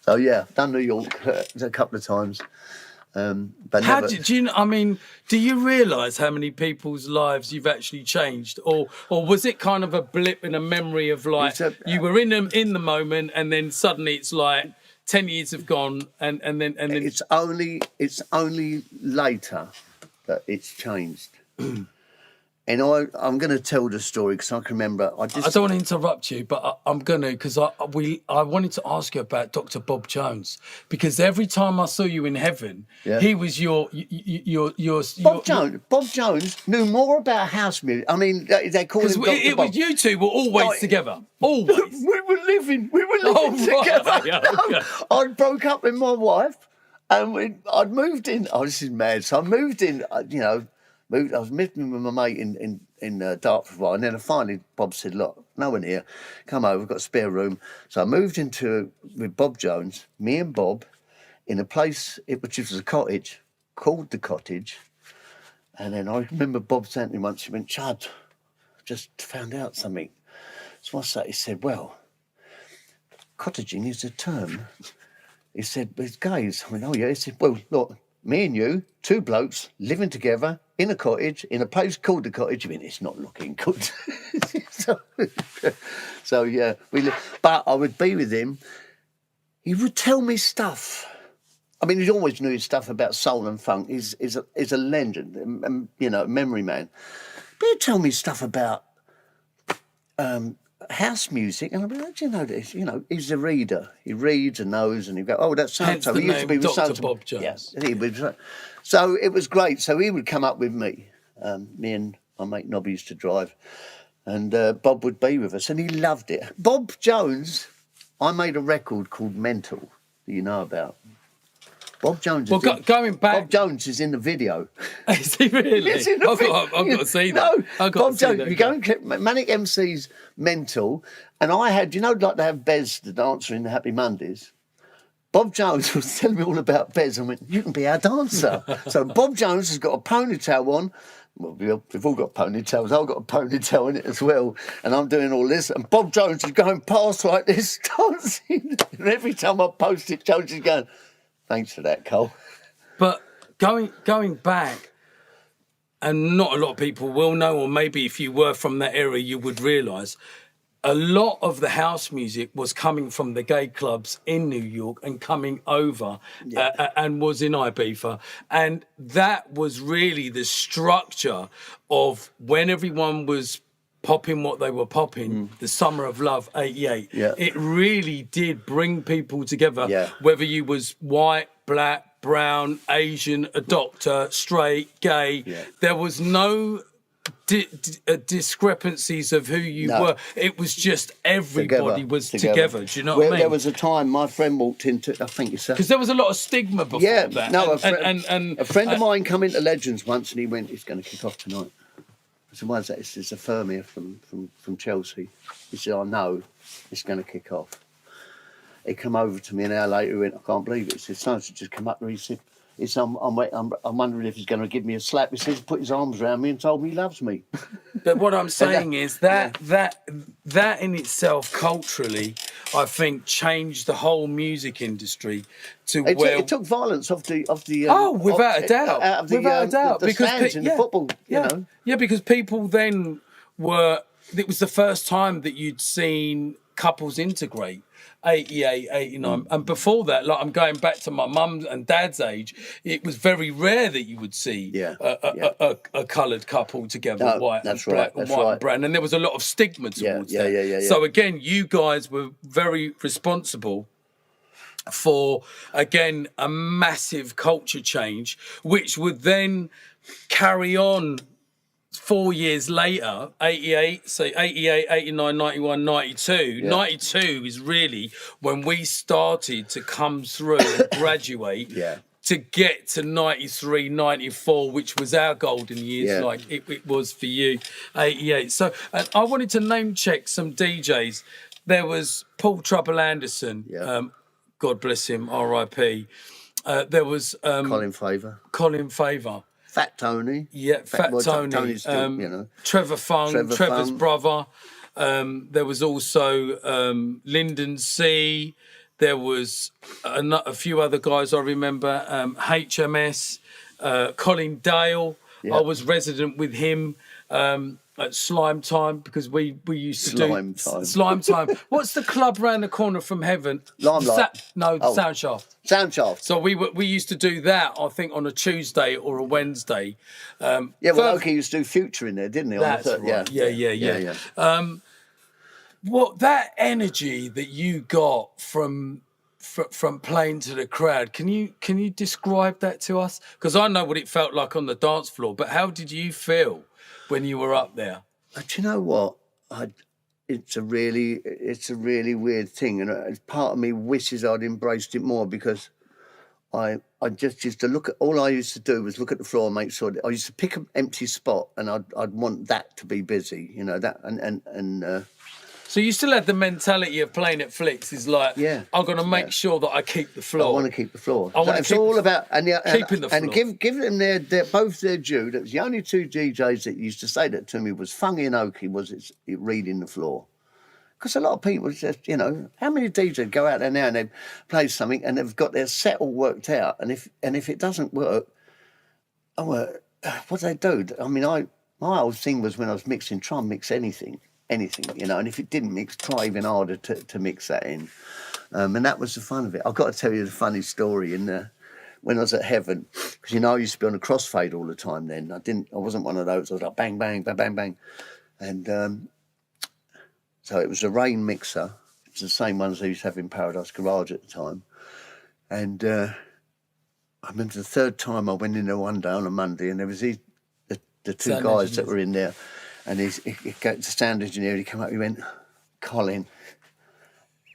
Speaker 1: So, done New York a couple of times. But
Speaker 2: how do you realise how many people's lives you've actually changed, or was it kind of a blip in a memory of you were in the moment, and then suddenly it's like 10 years have gone, and then
Speaker 1: it's only later that it's changed. And I'm going to tell the story because I can remember. I
Speaker 2: don't want to interrupt you, but I'm going to, because I wanted to ask you about Dr. Bob Jones, because every time I saw you in heaven, he was your
Speaker 1: Bob Jones knew more about house music. I mean, they call him Dr. Bob.
Speaker 2: You two were always together. Always.
Speaker 1: We were living together.
Speaker 2: Right. Yeah, okay.
Speaker 1: I broke up with my wife, and I'd moved in. Oh, this is mad. So I moved in. I was living with my mate in Dartford for a while, and then finally Bob said, look, no one here, come over, we've got a spare room. So I moved with Bob Jones, me and Bob, in a place which was a cottage, called The Cottage. And then I remember Bob saying to me once, he went, Chad, just found out something. So what's that? He said, well, cottaging is a term. He said, but it's gays. I went, oh yeah. He said, well, look, me and you, 2 blokes, living together in a cottage, in a place called The Cottage. I mean, it's not looking good. so yeah, but I would be with him. He would tell me stuff. I mean, he always knew his stuff about soul and funk. He's a legend, memory man. But he'd tell me stuff about house music, and I'd be like, do you know this? He's a reader. He reads and knows, and he'd go, oh, that's so-and-so.
Speaker 2: He used to be with Dr. Bob Jones.
Speaker 1: Yes, so it was great. So he would come up with me. Me and my mate Nobby used to drive, and Bob would be with us, and he loved it. Bob Jones, I made a record called Mental, that you know about. Bob Jones.
Speaker 2: Going back,
Speaker 1: Bob Jones is in the video.
Speaker 2: Is he really?
Speaker 1: Yes, I've
Speaker 2: got to see that.
Speaker 1: No, Bob Jones. You go and click Manic MC's Mental, and I had, like they have Bez, the dancer in the Happy Mondays. Bob Jones was telling me all about Bez. I went, you can be our dancer. So Bob Jones has got a ponytail on. Well, we've all got ponytails. I've got a ponytail in it as well. And I'm doing all this. And Bob Jones is going past like this, dancing. And every time I post it, Jones is going, thanks for that, Cole.
Speaker 2: But going back, and not a lot of people will know, or maybe if you were from that era, you would realise, a lot of the house music was coming from the gay clubs in New York and coming over and was in Ibiza. And that was really the structure of when everyone was popping what they were popping, the Summer of Love, 88.
Speaker 1: Yeah.
Speaker 2: It really did bring people together,
Speaker 1: Yeah.
Speaker 2: whether you was white, black, brown, Asian, a doctor, straight, gay.
Speaker 1: Yeah.
Speaker 2: There was no discrepancies of who you were. It was just everybody was together. Do you know what I mean?
Speaker 1: There was a time my friend walked into, I think it's
Speaker 2: because there was a lot of stigma before that.
Speaker 1: No, a friend of mine come into Legends once and he went, it's going to kick off tonight. I said, why is that? It's a firm here from Chelsea. He said, I know it's going to kick off. He come over to me an hour later, he went, I can't believe it. He said, someone should just come up there. He said, I'm wondering if he's going to give me a slap. He says, he put his arms around me and told me he loves me.
Speaker 2: But what I'm saying is that in itself, culturally, I think changed the whole music industry to
Speaker 1: it took violence off the
Speaker 2: without a doubt,
Speaker 1: out of the
Speaker 2: because
Speaker 1: stands in the football, you know.
Speaker 2: Yeah, because people then it was the first time that you'd seen couples integrate. 88, 89. And before that, like I'm going back to my mum and dad's age, it was very rare that you would see a coloured couple together, white and black and white and brown. And there was a lot of stigma towards that.
Speaker 1: Yeah.
Speaker 2: So again, you guys were very responsible for, again, a massive culture change, which would then carry on 4 years later, 88, so 88, 89, 91, 92. Yeah. 92 is really when we started to come through and graduate to get to 93, 94, which was our golden years, like it was for you, 88. So I wanted to name check some DJs. There was Paul Trouble Anderson, God bless him, R.I.P. There was
Speaker 1: Colin Favour. Fat Tony.
Speaker 2: Yeah, Fat Tony.
Speaker 1: Tony's still,
Speaker 2: Trevor Fung, Trevor's brother. There was also Lyndon C. There was a few other guys I remember. HMS, Colin Dale.
Speaker 1: Yeah.
Speaker 2: I was resident with him at Slime Time because we used to do Slime Time. What's the club round the corner from Heaven?
Speaker 1: Limelight.
Speaker 2: Soundshaft.
Speaker 1: Soundshaft.
Speaker 2: So we used to do that, I think, on a Tuesday or a Wednesday.
Speaker 1: Well, Oki used to do Future in there, didn't he?
Speaker 2: That's right. Yeah. What that energy that you got from playing to the crowd, can you describe that to us? Because I know what it felt like on the dance floor, but how did you feel when you were up there?
Speaker 1: Do you know what? It's a really weird thing, and part of me wishes I'd embraced it more because I just used to look at, all I used to do was look at the floor and make sure that I used to pick an empty spot and I'd want that to be busy, you know, that and
Speaker 2: so you still had the mentality of playing at Flicks is like, I'm going to make sure that I keep the floor.
Speaker 1: I want to keep the floor.
Speaker 2: It's
Speaker 1: all about
Speaker 2: keeping the floor.
Speaker 1: And give them both their due. That was the only two DJs that used to say that to me was Fungy and Oki was reading the floor. Because a lot of people just, you know, how many DJs go out there now and they play something and they've got their set all worked out, and if it doesn't work, what do they do? I mean, my whole thing was when I was mixing, try and mix anything, you know, and if it didn't mix, try even harder to mix that in. And that was the fun of it. I've got to tell you the funny story when I was at Heaven, because, you know, I used to be on a crossfade all the time then. I wasn't one of those. I was like bang, bang, bang, bang, bang. And so it was a Rain mixer. It's the same ones they used to have in Paradise Garage at the time. And I remember the third time I went in there one day on a Monday, and there was the two sound guys that were in there. And he got the sound engineer, he came up, he went, Colin,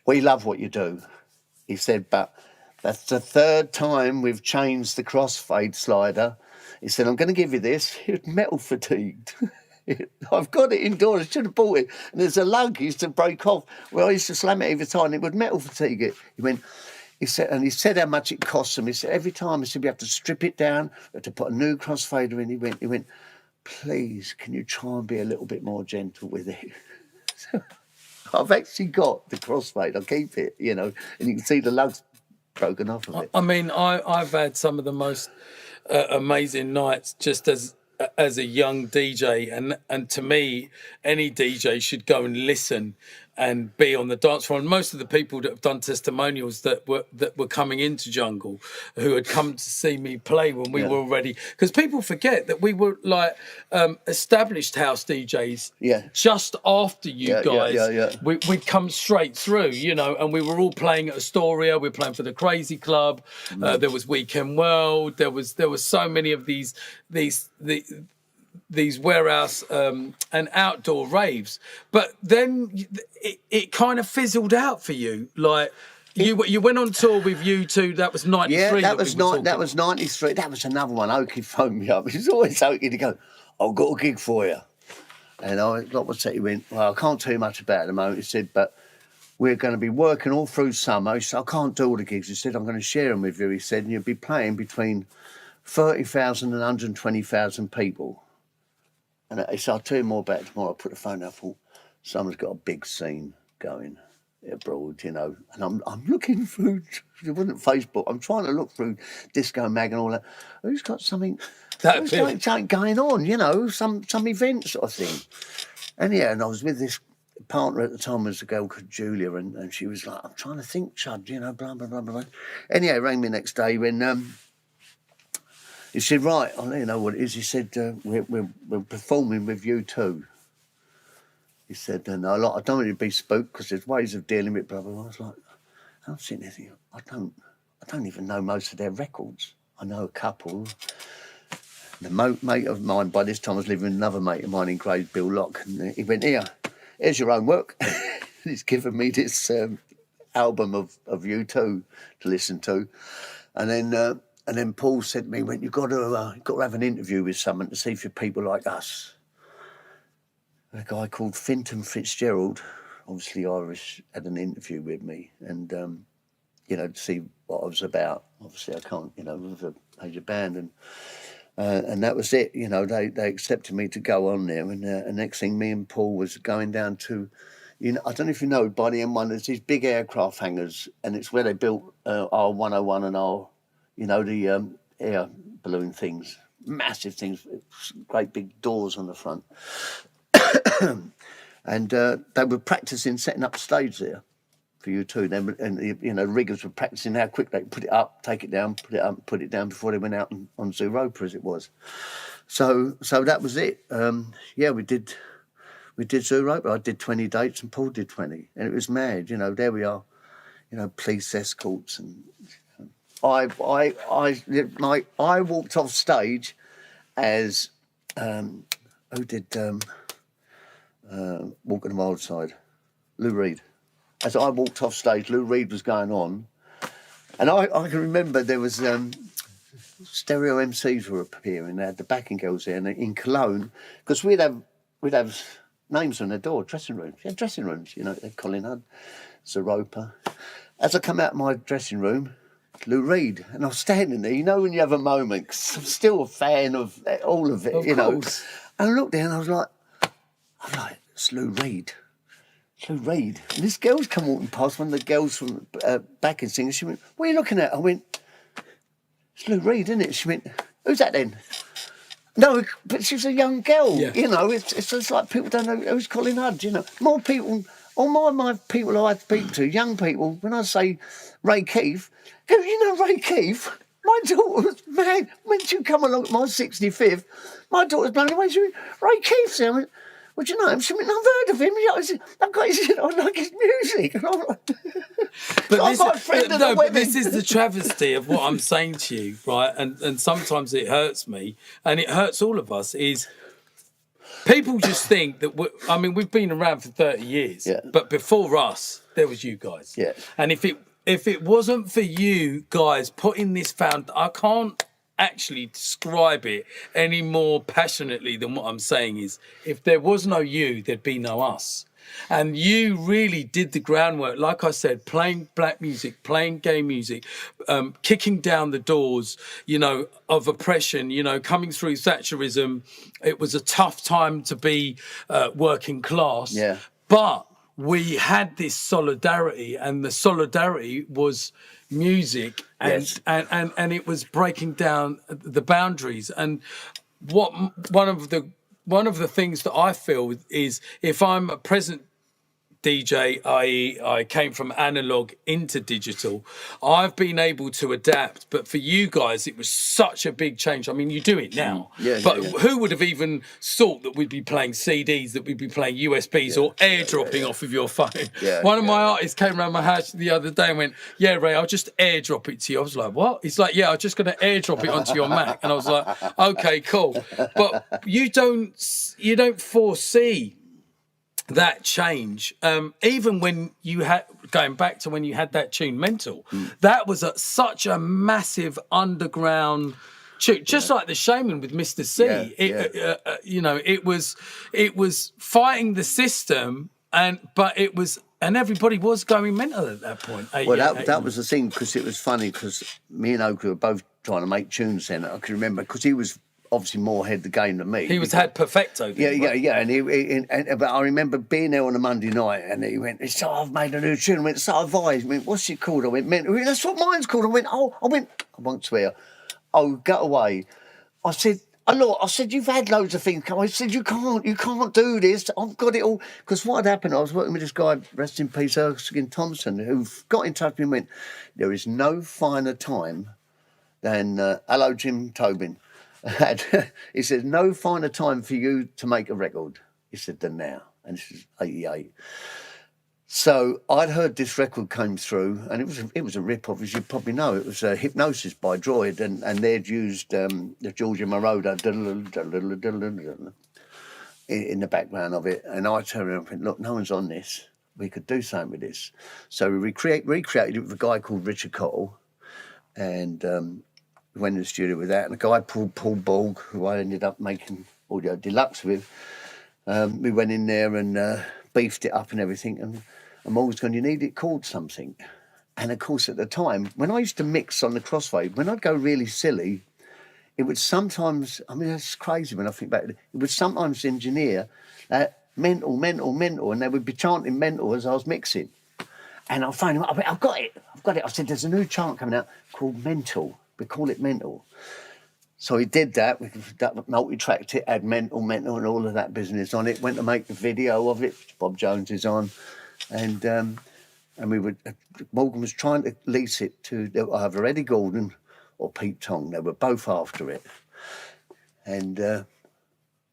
Speaker 1: we love what you do. He said, but that's the third time we've changed the crossfade slider. He said, I'm going to give you this. He was metal fatigued. I've got it indoors, I should have bought it. And there's a lug he used to break off where I used to slam it every time, and it would metal fatigue it. He went, He said how much it costs him. He said every time he said we have to strip it down, we have to put a new crossfader in. He went, please, can you try and be a little bit more gentle with it? So I've actually got the crossfader. I keep it, you know, and you can see the lugs broken off of it.
Speaker 2: I mean, I've had some of the most amazing nights just as a young DJ, and to me, any DJ should go and listen and be on the dance floor. And most of the people that have done testimonials that were coming into Jungle, who had come to see me play when we were already, because people forget that we were like established house DJs. Just after you guys, we'd come straight through, you know, and we were all playing at Astoria. We were playing for the Crazy Club. There was Weekend World. There was so many of these warehouse and outdoor raves, but then it kind of fizzled out for you. Like you went on tour with U2. That was 93.
Speaker 1: Yeah, that was 93. That was another one. Oakie phoned me up. He's always Oakie to go, I've got a gig for you. And I went, what's that? He went, well, I can't tell you much about it at the moment. He said, but we're going to be working all through summer. He said, I can't do all the gigs. He said, I'm going to share them with you. He said, and you'll be playing between 30,000 and 120,000 people. And he said, I'll tell you more about it tomorrow. I put the phone down. I thought, someone's got a big scene going abroad, you know. And I'm looking through, it wasn't Facebook, I'm trying to look through Disco Mag and all that. Who's got something going on, you know, some event sort of thing. And yeah, and I was with this partner at the time, was a girl called Julia, and she was like, I'm trying to think, Chud, you know, blah, blah, blah, blah. Anyway, he rang me next day when... he said, right, I'll let you know what it is. He said, we're performing with U2. He said, no, I don't want you to be spooked because there's ways of dealing with blah, blah, blah. I was like, I'm sitting there thinking, I don't even know most of their records. I know a couple. The mate of mine, by this time, was living with another mate of mine in Grays, Bill Locke. And he went, here's your own work. He's given me this album of U2 to listen to. And then Paul said to me, "You've got to have an interview with someone to see if you're people like us." A guy called Finton Fitzgerald, obviously Irish, had an interview with me, and you know, to see what I was about. Obviously, I can't, you know, with a major band, and that was it. You know, they accepted me to go on there, and next thing, me and Paul was going down to, you know, I don't know if you know, by the M1, there's these big aircraft hangars, and it's where they built our 101 and our, you know, the air balloon things, massive things, great big doors on the front. And they were practising setting up a stage there for U2. And you know, riggers were practising how quick they could put it up, take it down, put it up, put it down before they went out on Zooropa, as it was. So that was it. Yeah, we did Zooropa. I did 20 dates and Paul did 20. And it was mad, you know, there we are, you know, police escorts. And I walked off stage as, who did... Walking the Wild Side, Lou Reed. As I walked off stage, Lou Reed was going on, and I can remember there was stereo MCs were appearing. They had the backing girls there, and in Cologne, because we'd have names on the door, dressing rooms. Yeah, dressing rooms. You know, they're Colin Hudd, Zooropa. As I come out of my dressing room, Lou Reed, and I was standing there. You know, when you have a moment, 'cause I'm still a fan of all of it. You know, and I looked there, and I was like, it's Lou Reed. It's Lou Reed. And this girl's come walking past, one of the girls from backing singers. She went, what are you looking at? I went, it's Lou Reed, isn't it? She went, who's that then? No, but she was a young girl. Yeah. You know, it's just like people don't know who's Colin Hudd, you know. More people, all my people I speak to, young people, when I say Ray Keith, go, you know Ray Keith? My daughter was mad. When she come along at my 65th, my daughter was blown away. She went, Ray Keith, I went, would you know him? She went, I've heard of him. I've got I like his music. And I'm like, but
Speaker 2: this is the travesty of what I'm saying to you, right? And sometimes it hurts me, and it hurts all of us, is people just think that, we've been around for 30 years, but before us, there was you guys.
Speaker 1: Yeah.
Speaker 2: And if it wasn't for you guys putting this I can't actually describe it any more passionately than what I'm saying is, if there was no you, there'd be no us. And you really did the groundwork, like I said, playing black music, playing gay music, kicking down the doors, you know, of oppression, you know, coming through Thatcherism. It was a tough time to be working class.
Speaker 1: Yeah.
Speaker 2: But we had this solidarity, and the solidarity was music, and
Speaker 1: Yes.
Speaker 2: and it was breaking down the boundaries. And one of the things that I feel is, if I'm a present DJ, i.e. I came from analog into digital, I've been able to adapt. But for you guys, it was such a big change. I mean, you do it now. But who would have even thought that we'd be playing CDs, that we'd be playing USBs or airdropping off of your phone? One of my artists came around my house the other day and went, "Yeah, Ray, I'll just airdrop it to you." I was like, "What?" He's like, "Yeah, I'm just going to airdrop it onto your Mac." And I was like, "Okay, cool." But you don't foresee that change, even when you had, going back to when you had that tune Mental, that was such a massive underground tune, just like the Shaman with Mr. C. You know, it was fighting the system, but everybody was going mental at that point.
Speaker 1: That was the thing, because it was funny, because me and Oakley were both trying to make tunes then. I can remember, because he was obviously more ahead of the game than me.
Speaker 2: He had Perfecto.
Speaker 1: Yeah. And but I remember being there on a Monday night, and he went, "So I've made a new tune." I went, "So have I." He went, "What's it called?" I went, "Mental." He went, "That's what mine's called." I went, "I won't swear. Oh, get away." I said, "Look," I said, "You've had loads of things come." I said, you can't do this. I've got it all." Because what had happened, I was working with this guy, rest in peace, Erskine Thompson, who got in touch with me and went, "There is no finer time than hello, Jim Tobin." He said, "No finer time for you to make a record," he said, "than now." And this is 88. So I'd heard this record came through, and it was a rip-off, as you probably know. It was Hypnosis by Droid, and they'd used the Georgia Moroder in the background of it. And I turned around and went, "Look, no one's on this. We could do something with this." So we recreated it with a guy called Richard Cottle, and went in the studio with that, and a guy called Paul Borg, who I ended up making Audio Deluxe with. We went in there and beefed it up and everything, and Morgan's gone, "You need it called something." And of course, at the time, when I used to mix on the Crossfade, when I'd go really silly, it would sometimes, I mean, that's crazy when I think back, it would sometimes engineer mental, and they would be chanting mental as I was mixing. And I'll phone him up, I've got it. I said, "There's a new chant coming out called Mental. We call it Mental." So he did that. We multi-tracked it, had mental, and all of that business on it. Went to make the video of it, which Bob Jones is on, and we would. Morgan was trying to lease it to either Eddie Gordon or Pete Tong. They were both after it, and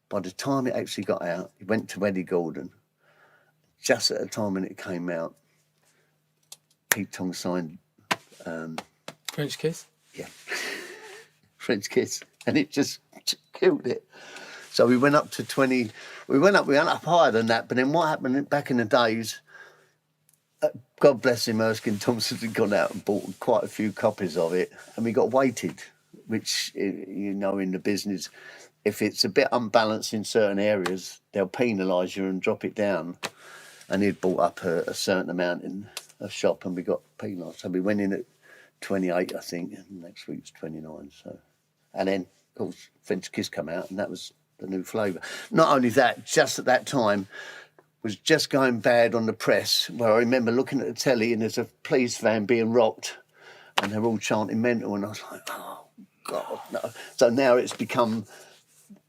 Speaker 1: by the time it actually got out, he went to Eddie Gordon. Just at the time when it came out, Pete Tong signed
Speaker 2: French Kiss.
Speaker 1: Yeah, French Kiss, and it just killed it. So we went up to 20. We went up higher than that. But then what happened back in the days? God bless him, Erskine Thompson had gone out and bought quite a few copies of it, and we got weighted. Which, you know, in the business, if it's a bit unbalanced in certain areas, they'll penalise you and drop it down. And he'd bought up a certain amount in a shop, and we got penalised. So we went in at 28, I think, and next week's 29. So, and then of course French Kiss come out, and that was the new flavour. Not only that, just at that time was just going bad on the press, where I remember looking at the telly and there's a police van being rocked, and they're all chanting mental, and I was like, oh God, no. So now it's become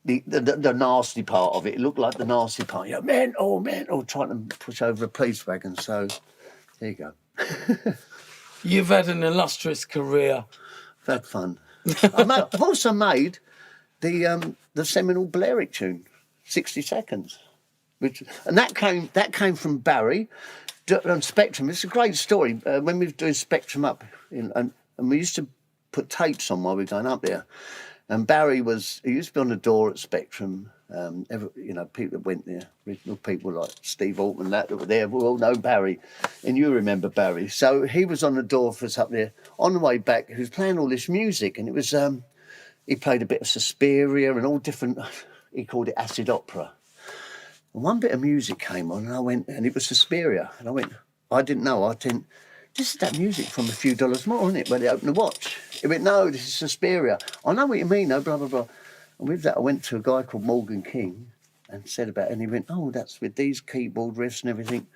Speaker 1: the nasty part of it. It looked like the nasty part, you know, mental, trying to push over a police wagon. So there you go.
Speaker 2: You've had an illustrious career.
Speaker 1: I've had fun. I've also made the seminal Balearic tune, 60 Seconds, and that came from Barry on Spectrum. It's a great story. When we were doing Spectrum up, and we used to put tapes on while we were going up there, and Barry he used to be on the door at Spectrum. You know, people that went there, original people like Steve Altman, that were there, we all know Barry, and you remember Barry. So he was on the door for us up there. On the way back, he was playing all this music, and it was he played a bit of Suspiria and all different. He called it acid opera, And one bit of music came on, and I went, and it was Suspiria. And I went, I didn't know. I didn't. This is that music from A Few Dollars More, isn't it? When they opened the watch. He went, no, this is Suspiria. I know what you mean, no, blah, blah, blah. And with that, I went to a guy called Morgan King and said about it. And he went, oh, that's with these keyboard riffs and everything,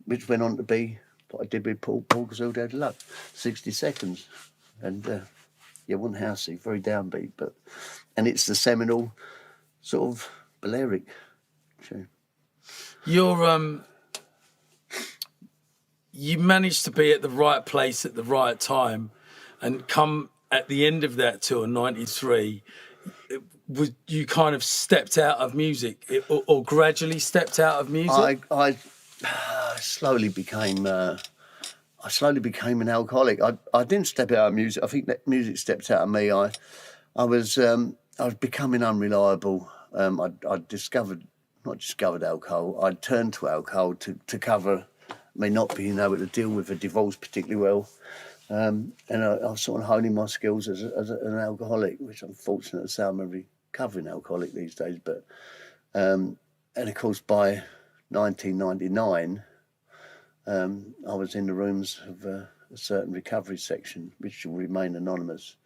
Speaker 1: which went on to be what I did with Paul Gazelle Had Luck, 60 Seconds. And, yeah, one housey, very downbeat. And it's the seminal sort of Balearic tune.
Speaker 2: You managed to be at the right place at the right time, and come at the end of that tour, 93, you kind of stepped out of music, or gradually stepped out of music?
Speaker 1: I slowly became an alcoholic. I didn't step out of music. I think that music stepped out of me. I was becoming unreliable. I not discovered alcohol. I'd turned to alcohol to cover me not being able to deal with a divorce particularly well. And I was sort of honing my skills as an alcoholic, which I'm fortunate to say I'm a recovering alcoholic these days. But and of course, by 1999, I was in the rooms of a certain recovery section, which will remain anonymous.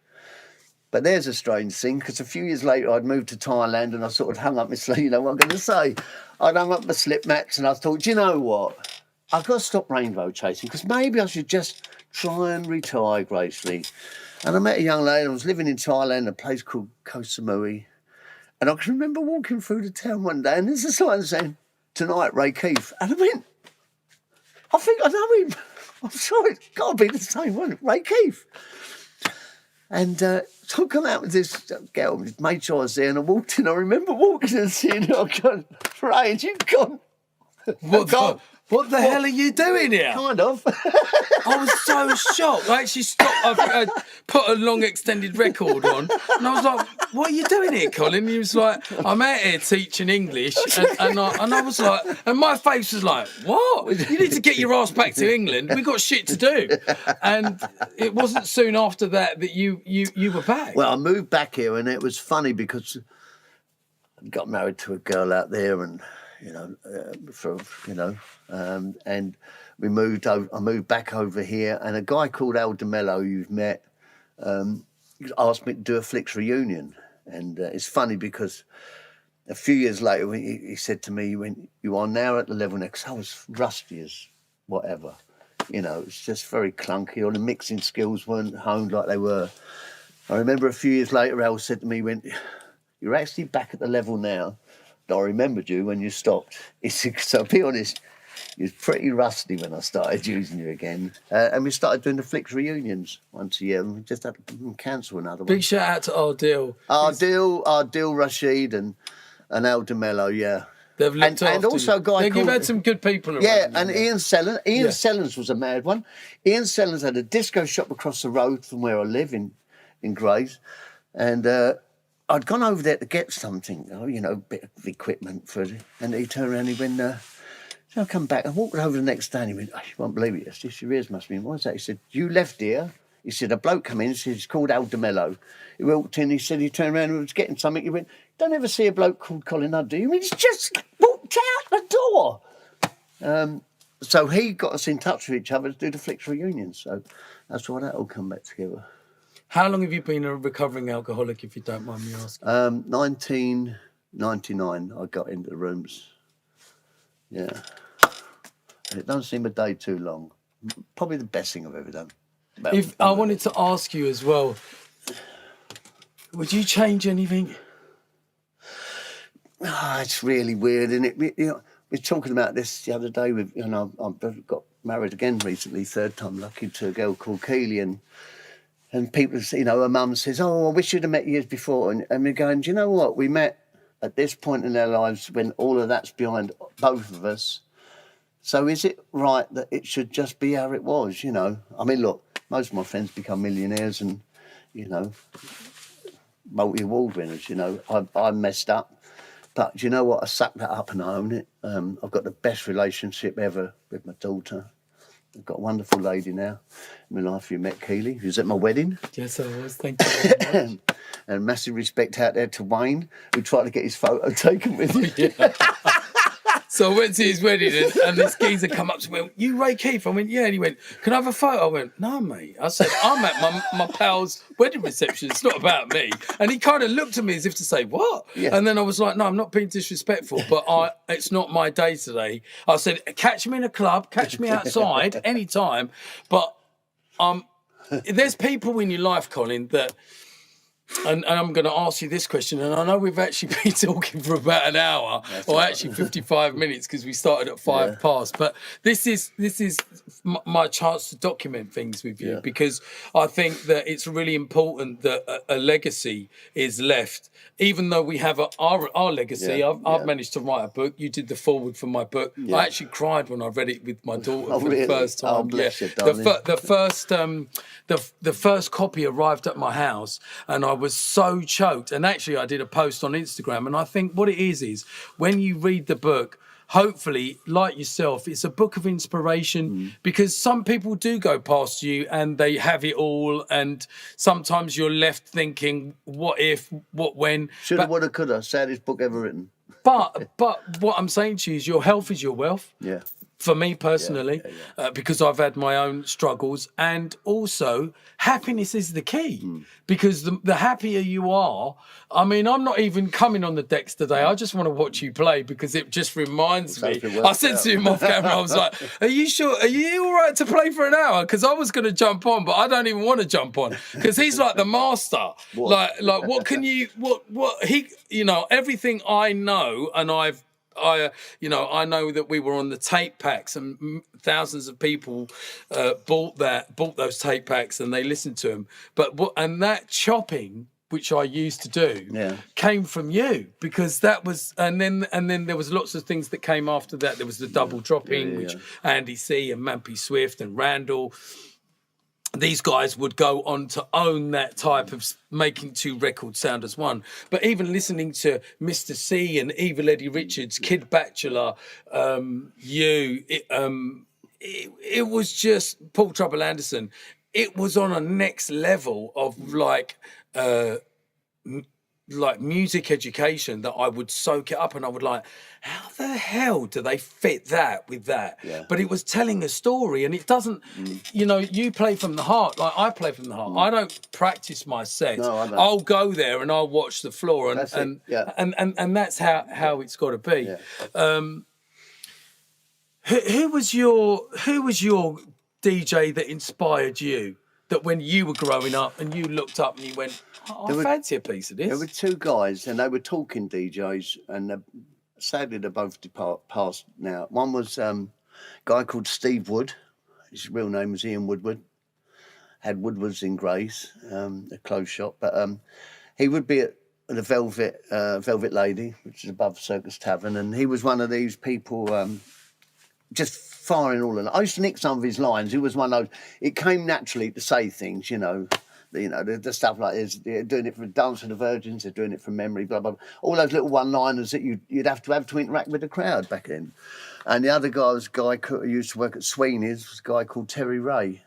Speaker 1: But there's a strange thing, because a few years later I'd moved to Thailand, and I sort of hung up my sleeve, you know what I'm going to say. I'd hung up my slip mats, and I thought, you know what? I've got to stop rainbow chasing, because maybe I should just try and retire gracefully. And I met a young lady. I was living in Thailand, a place called Koh Samui. And I can remember walking through the town one day, and there's a sign saying, "Tonight, Ray Keith." And I went, I think I know him. I'm sure it's got to be the same one, Ray Keith. And so I come out with this girl, made sure I was there, and I walked in. I remember walking and seeing her. I gone, Ray, and you've gone.
Speaker 2: What the hell are you doing here?
Speaker 1: Kind of.
Speaker 2: I was so shocked. I actually stopped. I put a long extended record on, and I was like, "What are you doing here, Colin?" And he was like, "I'm out here teaching English," and I was like, and my face was like, "What? You need to get your ass back to England. We've got shit to do." And it wasn't soon after that you were back.
Speaker 1: Well, I moved back here, and it was funny because I got married to a girl out there, and and we moved over. I moved back over here, and a guy called Al DeMello, you've met, asked me to do a Flicks reunion. And it's funny because a few years later, he said to me, "You are now at the level next." I was rusty as whatever, it's just very clunky. All the mixing skills weren't honed like they were. I remember a few years later, Al said to me, "You're actually back at the level now. I remembered you when you stopped." He said, "So be honest, you was pretty rusty when I started using you again." And we started doing the Flicks reunions once a year, and we just had to cancel another one.
Speaker 2: Big shout out to Ardil,
Speaker 1: Rashid, and Al DeMello, yeah.
Speaker 2: They've looked after
Speaker 1: and also a guy
Speaker 2: You've had some good people around.
Speaker 1: Yeah, and Ian Sellens. Ian Sellens was a mad one. Ian Sellens had a disco shop across the road from where I live in Grays, and I'd gone over there to get something, a bit of equipment for it, and he turned around and he went, so I come back, I walked over the next day, and he went, "Oh, you won't believe it, yes, your ears must be in." "What's that?" He said, "You left here." He said, "A bloke come in," he said, "He's called Al DeMello." He walked in, he said, he turned around and was getting something. He went, "Don't ever see a bloke called Colin Hudd, do you?" I mean, he's just walked out the door. So he got us in touch with each other to do the Flicks reunion. So that's why that all come back together.
Speaker 2: How long have you been a recovering alcoholic, if you don't mind me asking?
Speaker 1: 1999, I got into the rooms. Yeah. And it doesn't seem a day too long. Probably the best thing I've ever done.
Speaker 2: I wanted to ask you as well, would you change anything?
Speaker 1: It's really weird, isn't it? We were talking about this the other day. I've got married again recently, third time lucky, to a girl called Keely, and people, her mum says, "Oh, I wish you'd have met years before." And we're going, "Do you know what? We met at this point in our lives when all of that's behind both of us. So is it right that it should just be how it was, I mean, look, most of my friends become millionaires and, multi-award winners, I messed up. But do you know what? I sucked that up and I own it. I've got the best relationship ever with my daughter. I've got a wonderful lady now in my life. You met Keely, who's at my wedding.
Speaker 2: Yes, I was. Thank you very much.
Speaker 1: And massive respect out there to Wayne, who tried to get his photo taken with you.
Speaker 2: So I went to his wedding and this geezer come up to me and went, "You Ray Keith?" I went, "Yeah." And he went, "Can I have a photo?" I went, "No, mate." I said, "I'm at my pal's wedding reception. It's not about me." And he kind of looked at me as if to say, "What?"
Speaker 1: Yeah.
Speaker 2: And then I was like, "No, I'm not being disrespectful, but it's not my day today." I said, "Catch me in a club, catch me outside anytime." But there's people in your life, Colin, that... And I'm going to ask you this question, and I know we've actually been talking for about an hour, or actually 55 minutes, because we started at 5 past. But this is my chance to document things with you, because I think that it's really important that a legacy is left, even though we have our legacy. I've managed to write a book. You did the foreword for my book. I actually cried when I read it with my daughter for the first time.
Speaker 1: Oh, bless you, darling.
Speaker 2: The first copy arrived at my house, and I was so choked. And actually, I did a post on Instagram, and I think what it is when you read the book, hopefully, like yourself, it's a book of inspiration, because some people do go past you and they have it all, and sometimes you're left thinking, what if, what when?
Speaker 1: Shoulda, woulda, coulda. Saddest book ever written.
Speaker 2: But what I'm saying to you is your health is your wealth.
Speaker 1: Yeah.
Speaker 2: For me personally, because I've had my own struggles, and also happiness is the key, because the happier you are, I mean, I'm not even coming on the decks today. I just want to watch you play, because it just reminds me. I said to him off camera, I was like, "Are you sure? Are you all right to play for an hour?" Because I was going to jump on, but I don't even want to jump on, because he's like the master. Like what can you, what he, everything I know, and I know that we were on the tape packs, and thousands of people bought those tape packs, and they listened to them. And that chopping, which I used to do, came from you, because that was, and then there was lots of things that came after that. There was the double dropping, which Andy C and Mampy Swift and Randall. These guys would go on to own that type of making two records sound as one. But even listening to Mr. C and Evil Eddie Richards, Kid Bachelor, it was just Paul Trouble Anderson. It was on a next level of like music education, that I would soak it up, and I would like, how the hell do they fit that with that? But it was telling a story, and it doesn't, you play from the heart, like I play from the heart. I don't practice my set.
Speaker 1: No, I don't.
Speaker 2: I'll go there and I'll watch the floor, and that's how it's got to be. Who was your DJ that inspired you? That when you were growing up and you looked up and you went, I fancy a piece of this.
Speaker 1: There were two guys, and they were talking DJs, and sadly they're both passed now. One was a guy called Steve Wood. His real name was Ian Woodward. Had Woodwards in Grace, a clothes shop. But he would be at the Velvet Lady, which is above Circus Tavern, and he was one of these people just firing all in. I used to nick some of his lines. He was one of those. It came naturally to say things, the stuff like this. They're doing it for Dance of the Virgins. They're doing it from memory. Blah blah. Blah. All those little one-liners that you'd have to interact with the crowd back then. And the other guy was a guy who used to work at Sweeney's. Was a guy called Terry Ray.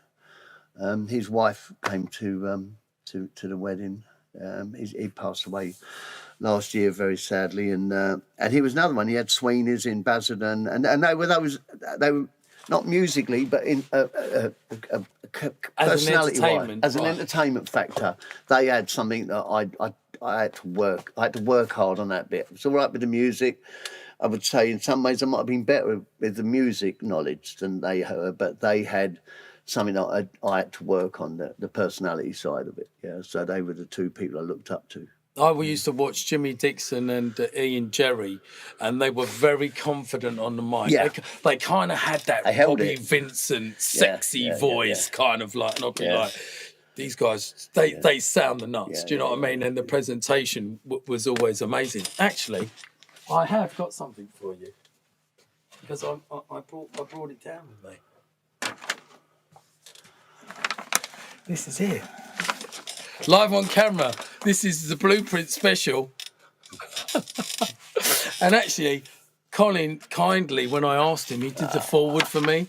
Speaker 1: His wife came to the wedding. He passed away last year, very sadly, and he was another one. He had Sweeney's in Basildon, and they were not musically, but in personality-wise, as an entertainment factor. They had something that I had to work. I had to work hard on that bit. It's all right with the music. I would say in some ways I might have been better with the music knowledge than they had, but they had something that I had to work on, the personality side of it. Yeah, so they were the two people I looked up to.
Speaker 2: I used to watch Jimmy Dixon and Ian Jerry, and they were very confident on the mic.
Speaker 1: Yeah.
Speaker 2: They kind of had that Bobby Vincent sexy voice, kind of like, and I'd be like, these guys, they sound the nuts. Do you know what I mean? And the presentation was always amazing. Actually, I have got something for you, because I brought it down with me. This is it. Live on camera. This is the Blueprint special. And actually, Colin kindly, when I asked him, he did the foreword for me.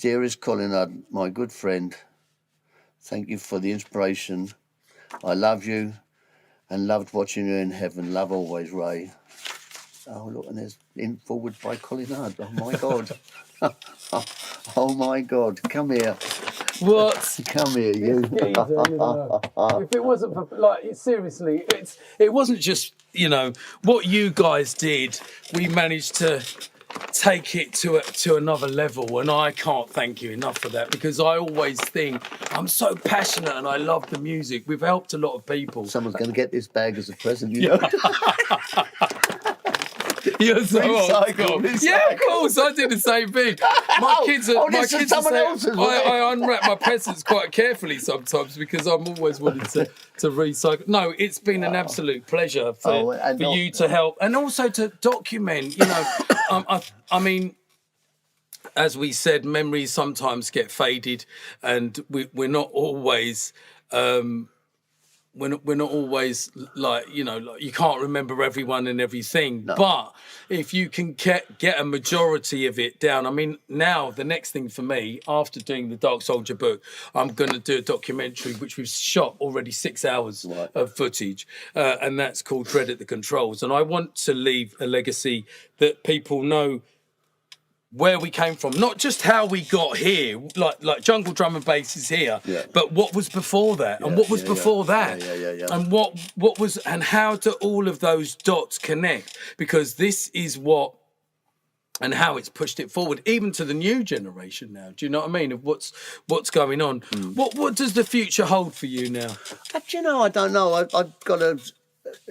Speaker 1: Dearest Colin Hudd, my good friend, thank you for the inspiration I love you and loved watching you in heaven. Love always, Ray. Oh, look, and there's in forward by Colin Hudd. Oh, my God. Oh, my God. Come here.
Speaker 2: What?
Speaker 1: Come here, you.
Speaker 2: Geezer, you know. If it wasn't for, like, seriously, it wasn't just, you know, what you guys did. We managed to take it to another level, and I can't thank you enough for that, because I always think I'm so passionate and I love the music. We've helped a lot of people.
Speaker 1: Someone's going to get this bag as a present, you know.
Speaker 2: You're so
Speaker 1: recycle.
Speaker 2: Yeah, of course. I did the same thing. My kids are. My kids
Speaker 1: someone
Speaker 2: are
Speaker 1: else's.
Speaker 2: I unwrap my presents quite carefully sometimes because I'm always wanting to recycle. No, it's been an absolute pleasure for you to help and also to document. You know, I mean, as we said, memories sometimes get faded, and we're not always. We're not always like, you know, like you can't remember everyone and everything. No. But if you can get a majority of it down, I mean, now the next thing for me, after doing the Dark Soldier book, I'm going to do a documentary, which we've shot already 6 hours of footage. And that's called Dread at the Controls. And I want to leave a legacy that people know where we came from, not just how we got here, like Jungle Drum and Bass is here, but what was before that, and what was before that, and what was, and how do all of those dots connect? Because this is what, and how it's pushed it forward, even to the new generation now. Do you know what I mean? Of what's going on. What does the future hold for you now?
Speaker 1: Do you know? I don't know. I've got a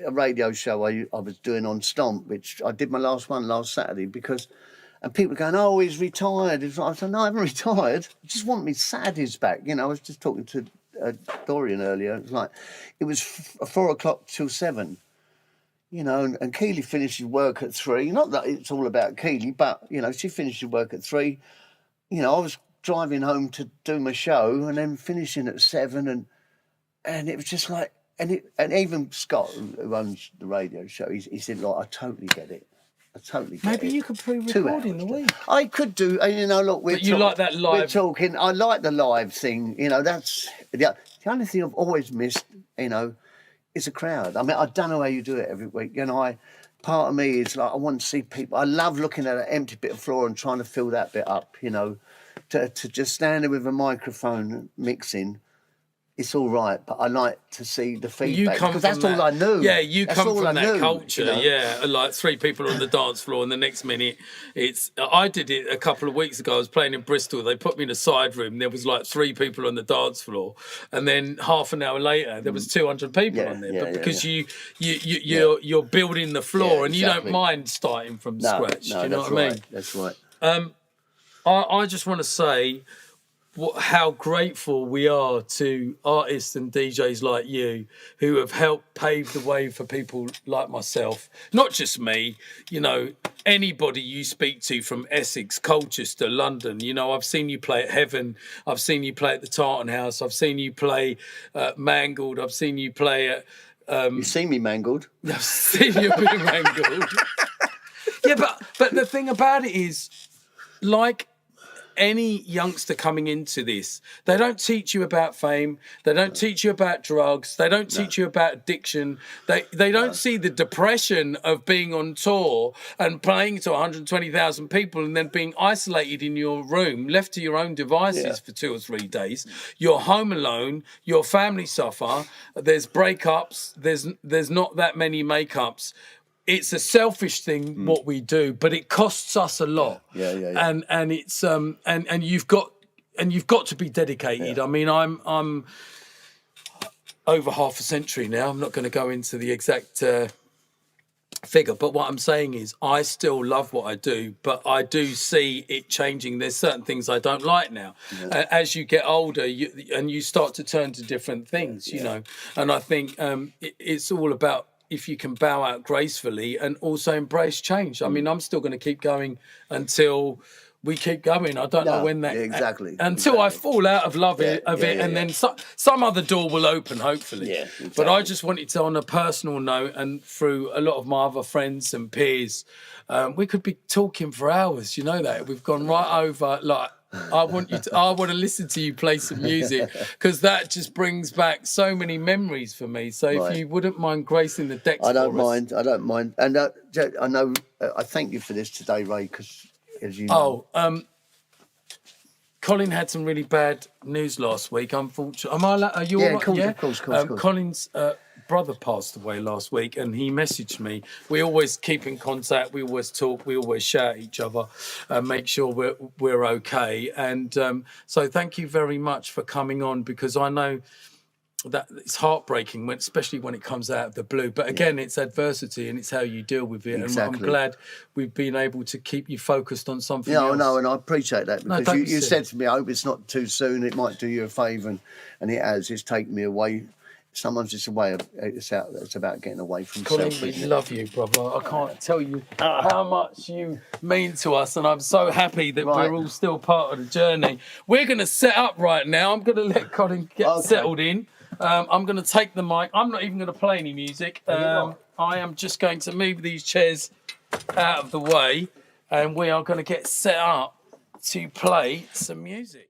Speaker 1: radio show I was doing on Stomp, which I did my last one last Saturday because. And people are going, oh, he's retired. I said, no, I haven't retired. I just want me Saturdays back. You know, I was just talking to Dorian earlier. It was like, it was 4 o'clock till 7. You know, and Keely finishes work at 3. Not that it's all about Keely, but, you know, she finishes work at 3. You know, I was driving home to do my show and then finishing at 7. And it was just like, and even Scott, who owns the radio show, he said, like, I totally get it. I totally get
Speaker 2: Maybe
Speaker 1: it.
Speaker 2: you could pre-record in the week.
Speaker 1: I could do, you know, look,
Speaker 2: but you like that live.
Speaker 1: We're talking, I like the live thing, you know, that's, the only thing I've always missed, you know, is a crowd. I mean, I don't know how you do it every week, you know, part of me is like, I want to see people, I love looking at an empty bit of floor and trying to fill that bit up, you know, to just stand there with a microphone mixing. It's all right, but I like to see the feedback because that's all I knew.
Speaker 2: Yeah, you come from that culture. You know? Yeah, like 3 people on the dance floor, and the next minute, it's. I did it a couple of weeks ago. I was playing in Bristol. They put me in a side room. There was like 3 people on the dance floor, and then half an hour later, there was 200 people on there. But because you're building the floor, and you don't mind starting from scratch. Do you know what I mean?
Speaker 1: That's right.
Speaker 2: I just want to say. How grateful we are to artists and DJs like you who have helped pave the way for people like myself. Not just me, you know, anybody you speak to from Essex, Colchester, London. You know, I've seen you play at Heaven. I've seen you play at the Tartan House. I've seen you play Mangled. I've seen you play at...
Speaker 1: You've seen me mangled.
Speaker 2: I've seen you be mangled. Yeah, but the thing about it is, like... any youngster coming into this, they don't teach you about fame. They don't teach you about drugs. They don't teach you about addiction. They don't see the depression of being on tour and playing to 120,000 people and then being isolated in your room, left to your own devices for 2 or 3 days. You're home alone. Your family suffer. There's breakups. There's not that many makeups. It's a selfish thing what we do, but it costs us a lot.
Speaker 1: Yeah.
Speaker 2: And it's and you've got to be dedicated. I mean, I'm over half a century now. I'm not going to go into the exact figure, but what I'm saying is I still love what I do, but I do see it changing. There's certain things I don't like now. As you get older, you start to turn to different things, you know. And I think it's all about if you can bow out gracefully and also embrace change. I mean, I'm still going to keep going until we keep going. I don't know when that... Until I fall out of love of it, and then some other door will open, hopefully. But I just wanted to, on a personal note, and through a lot of my other friends and peers, we could be talking for hours, you know that. We've gone right over, like, I want to listen to you play some music, because that just brings back so many memories for me. So if you wouldn't mind gracing the decks,
Speaker 1: I don't mind. And I know. I thank you for this today, Ray, because as you know.
Speaker 2: Colin had some really bad news last week. Unfortunately, am I allowed? Are you all right?
Speaker 1: Of course.
Speaker 2: Colin's brother passed away last week, and he messaged me. We always keep in contact. We always talk. We always shout at each other, make sure we're okay. And so, thank you very much for coming on, because I know that it's heartbreaking, especially when it comes out of the blue. But again, it's adversity, and it's how you deal with it.
Speaker 1: Exactly.
Speaker 2: And I'm glad we've been able to keep you focused on something
Speaker 1: else.
Speaker 2: else.
Speaker 1: No, and I appreciate that, because you said to me, I hope it's not too soon. It might do you a favour, and it has. It's taken me away. Sometimes it's it's about getting away from
Speaker 2: Colin,
Speaker 1: self.
Speaker 2: we love you, brother. I can't tell you how much you mean to us, and I'm so happy that we're all still part of the journey. We're going to set up right now. I'm going to let Colin get settled in. I'm going to take the mic. I'm not even going to play any music. I am just going to move these chairs out of the way, and we are going to get set up to play some music.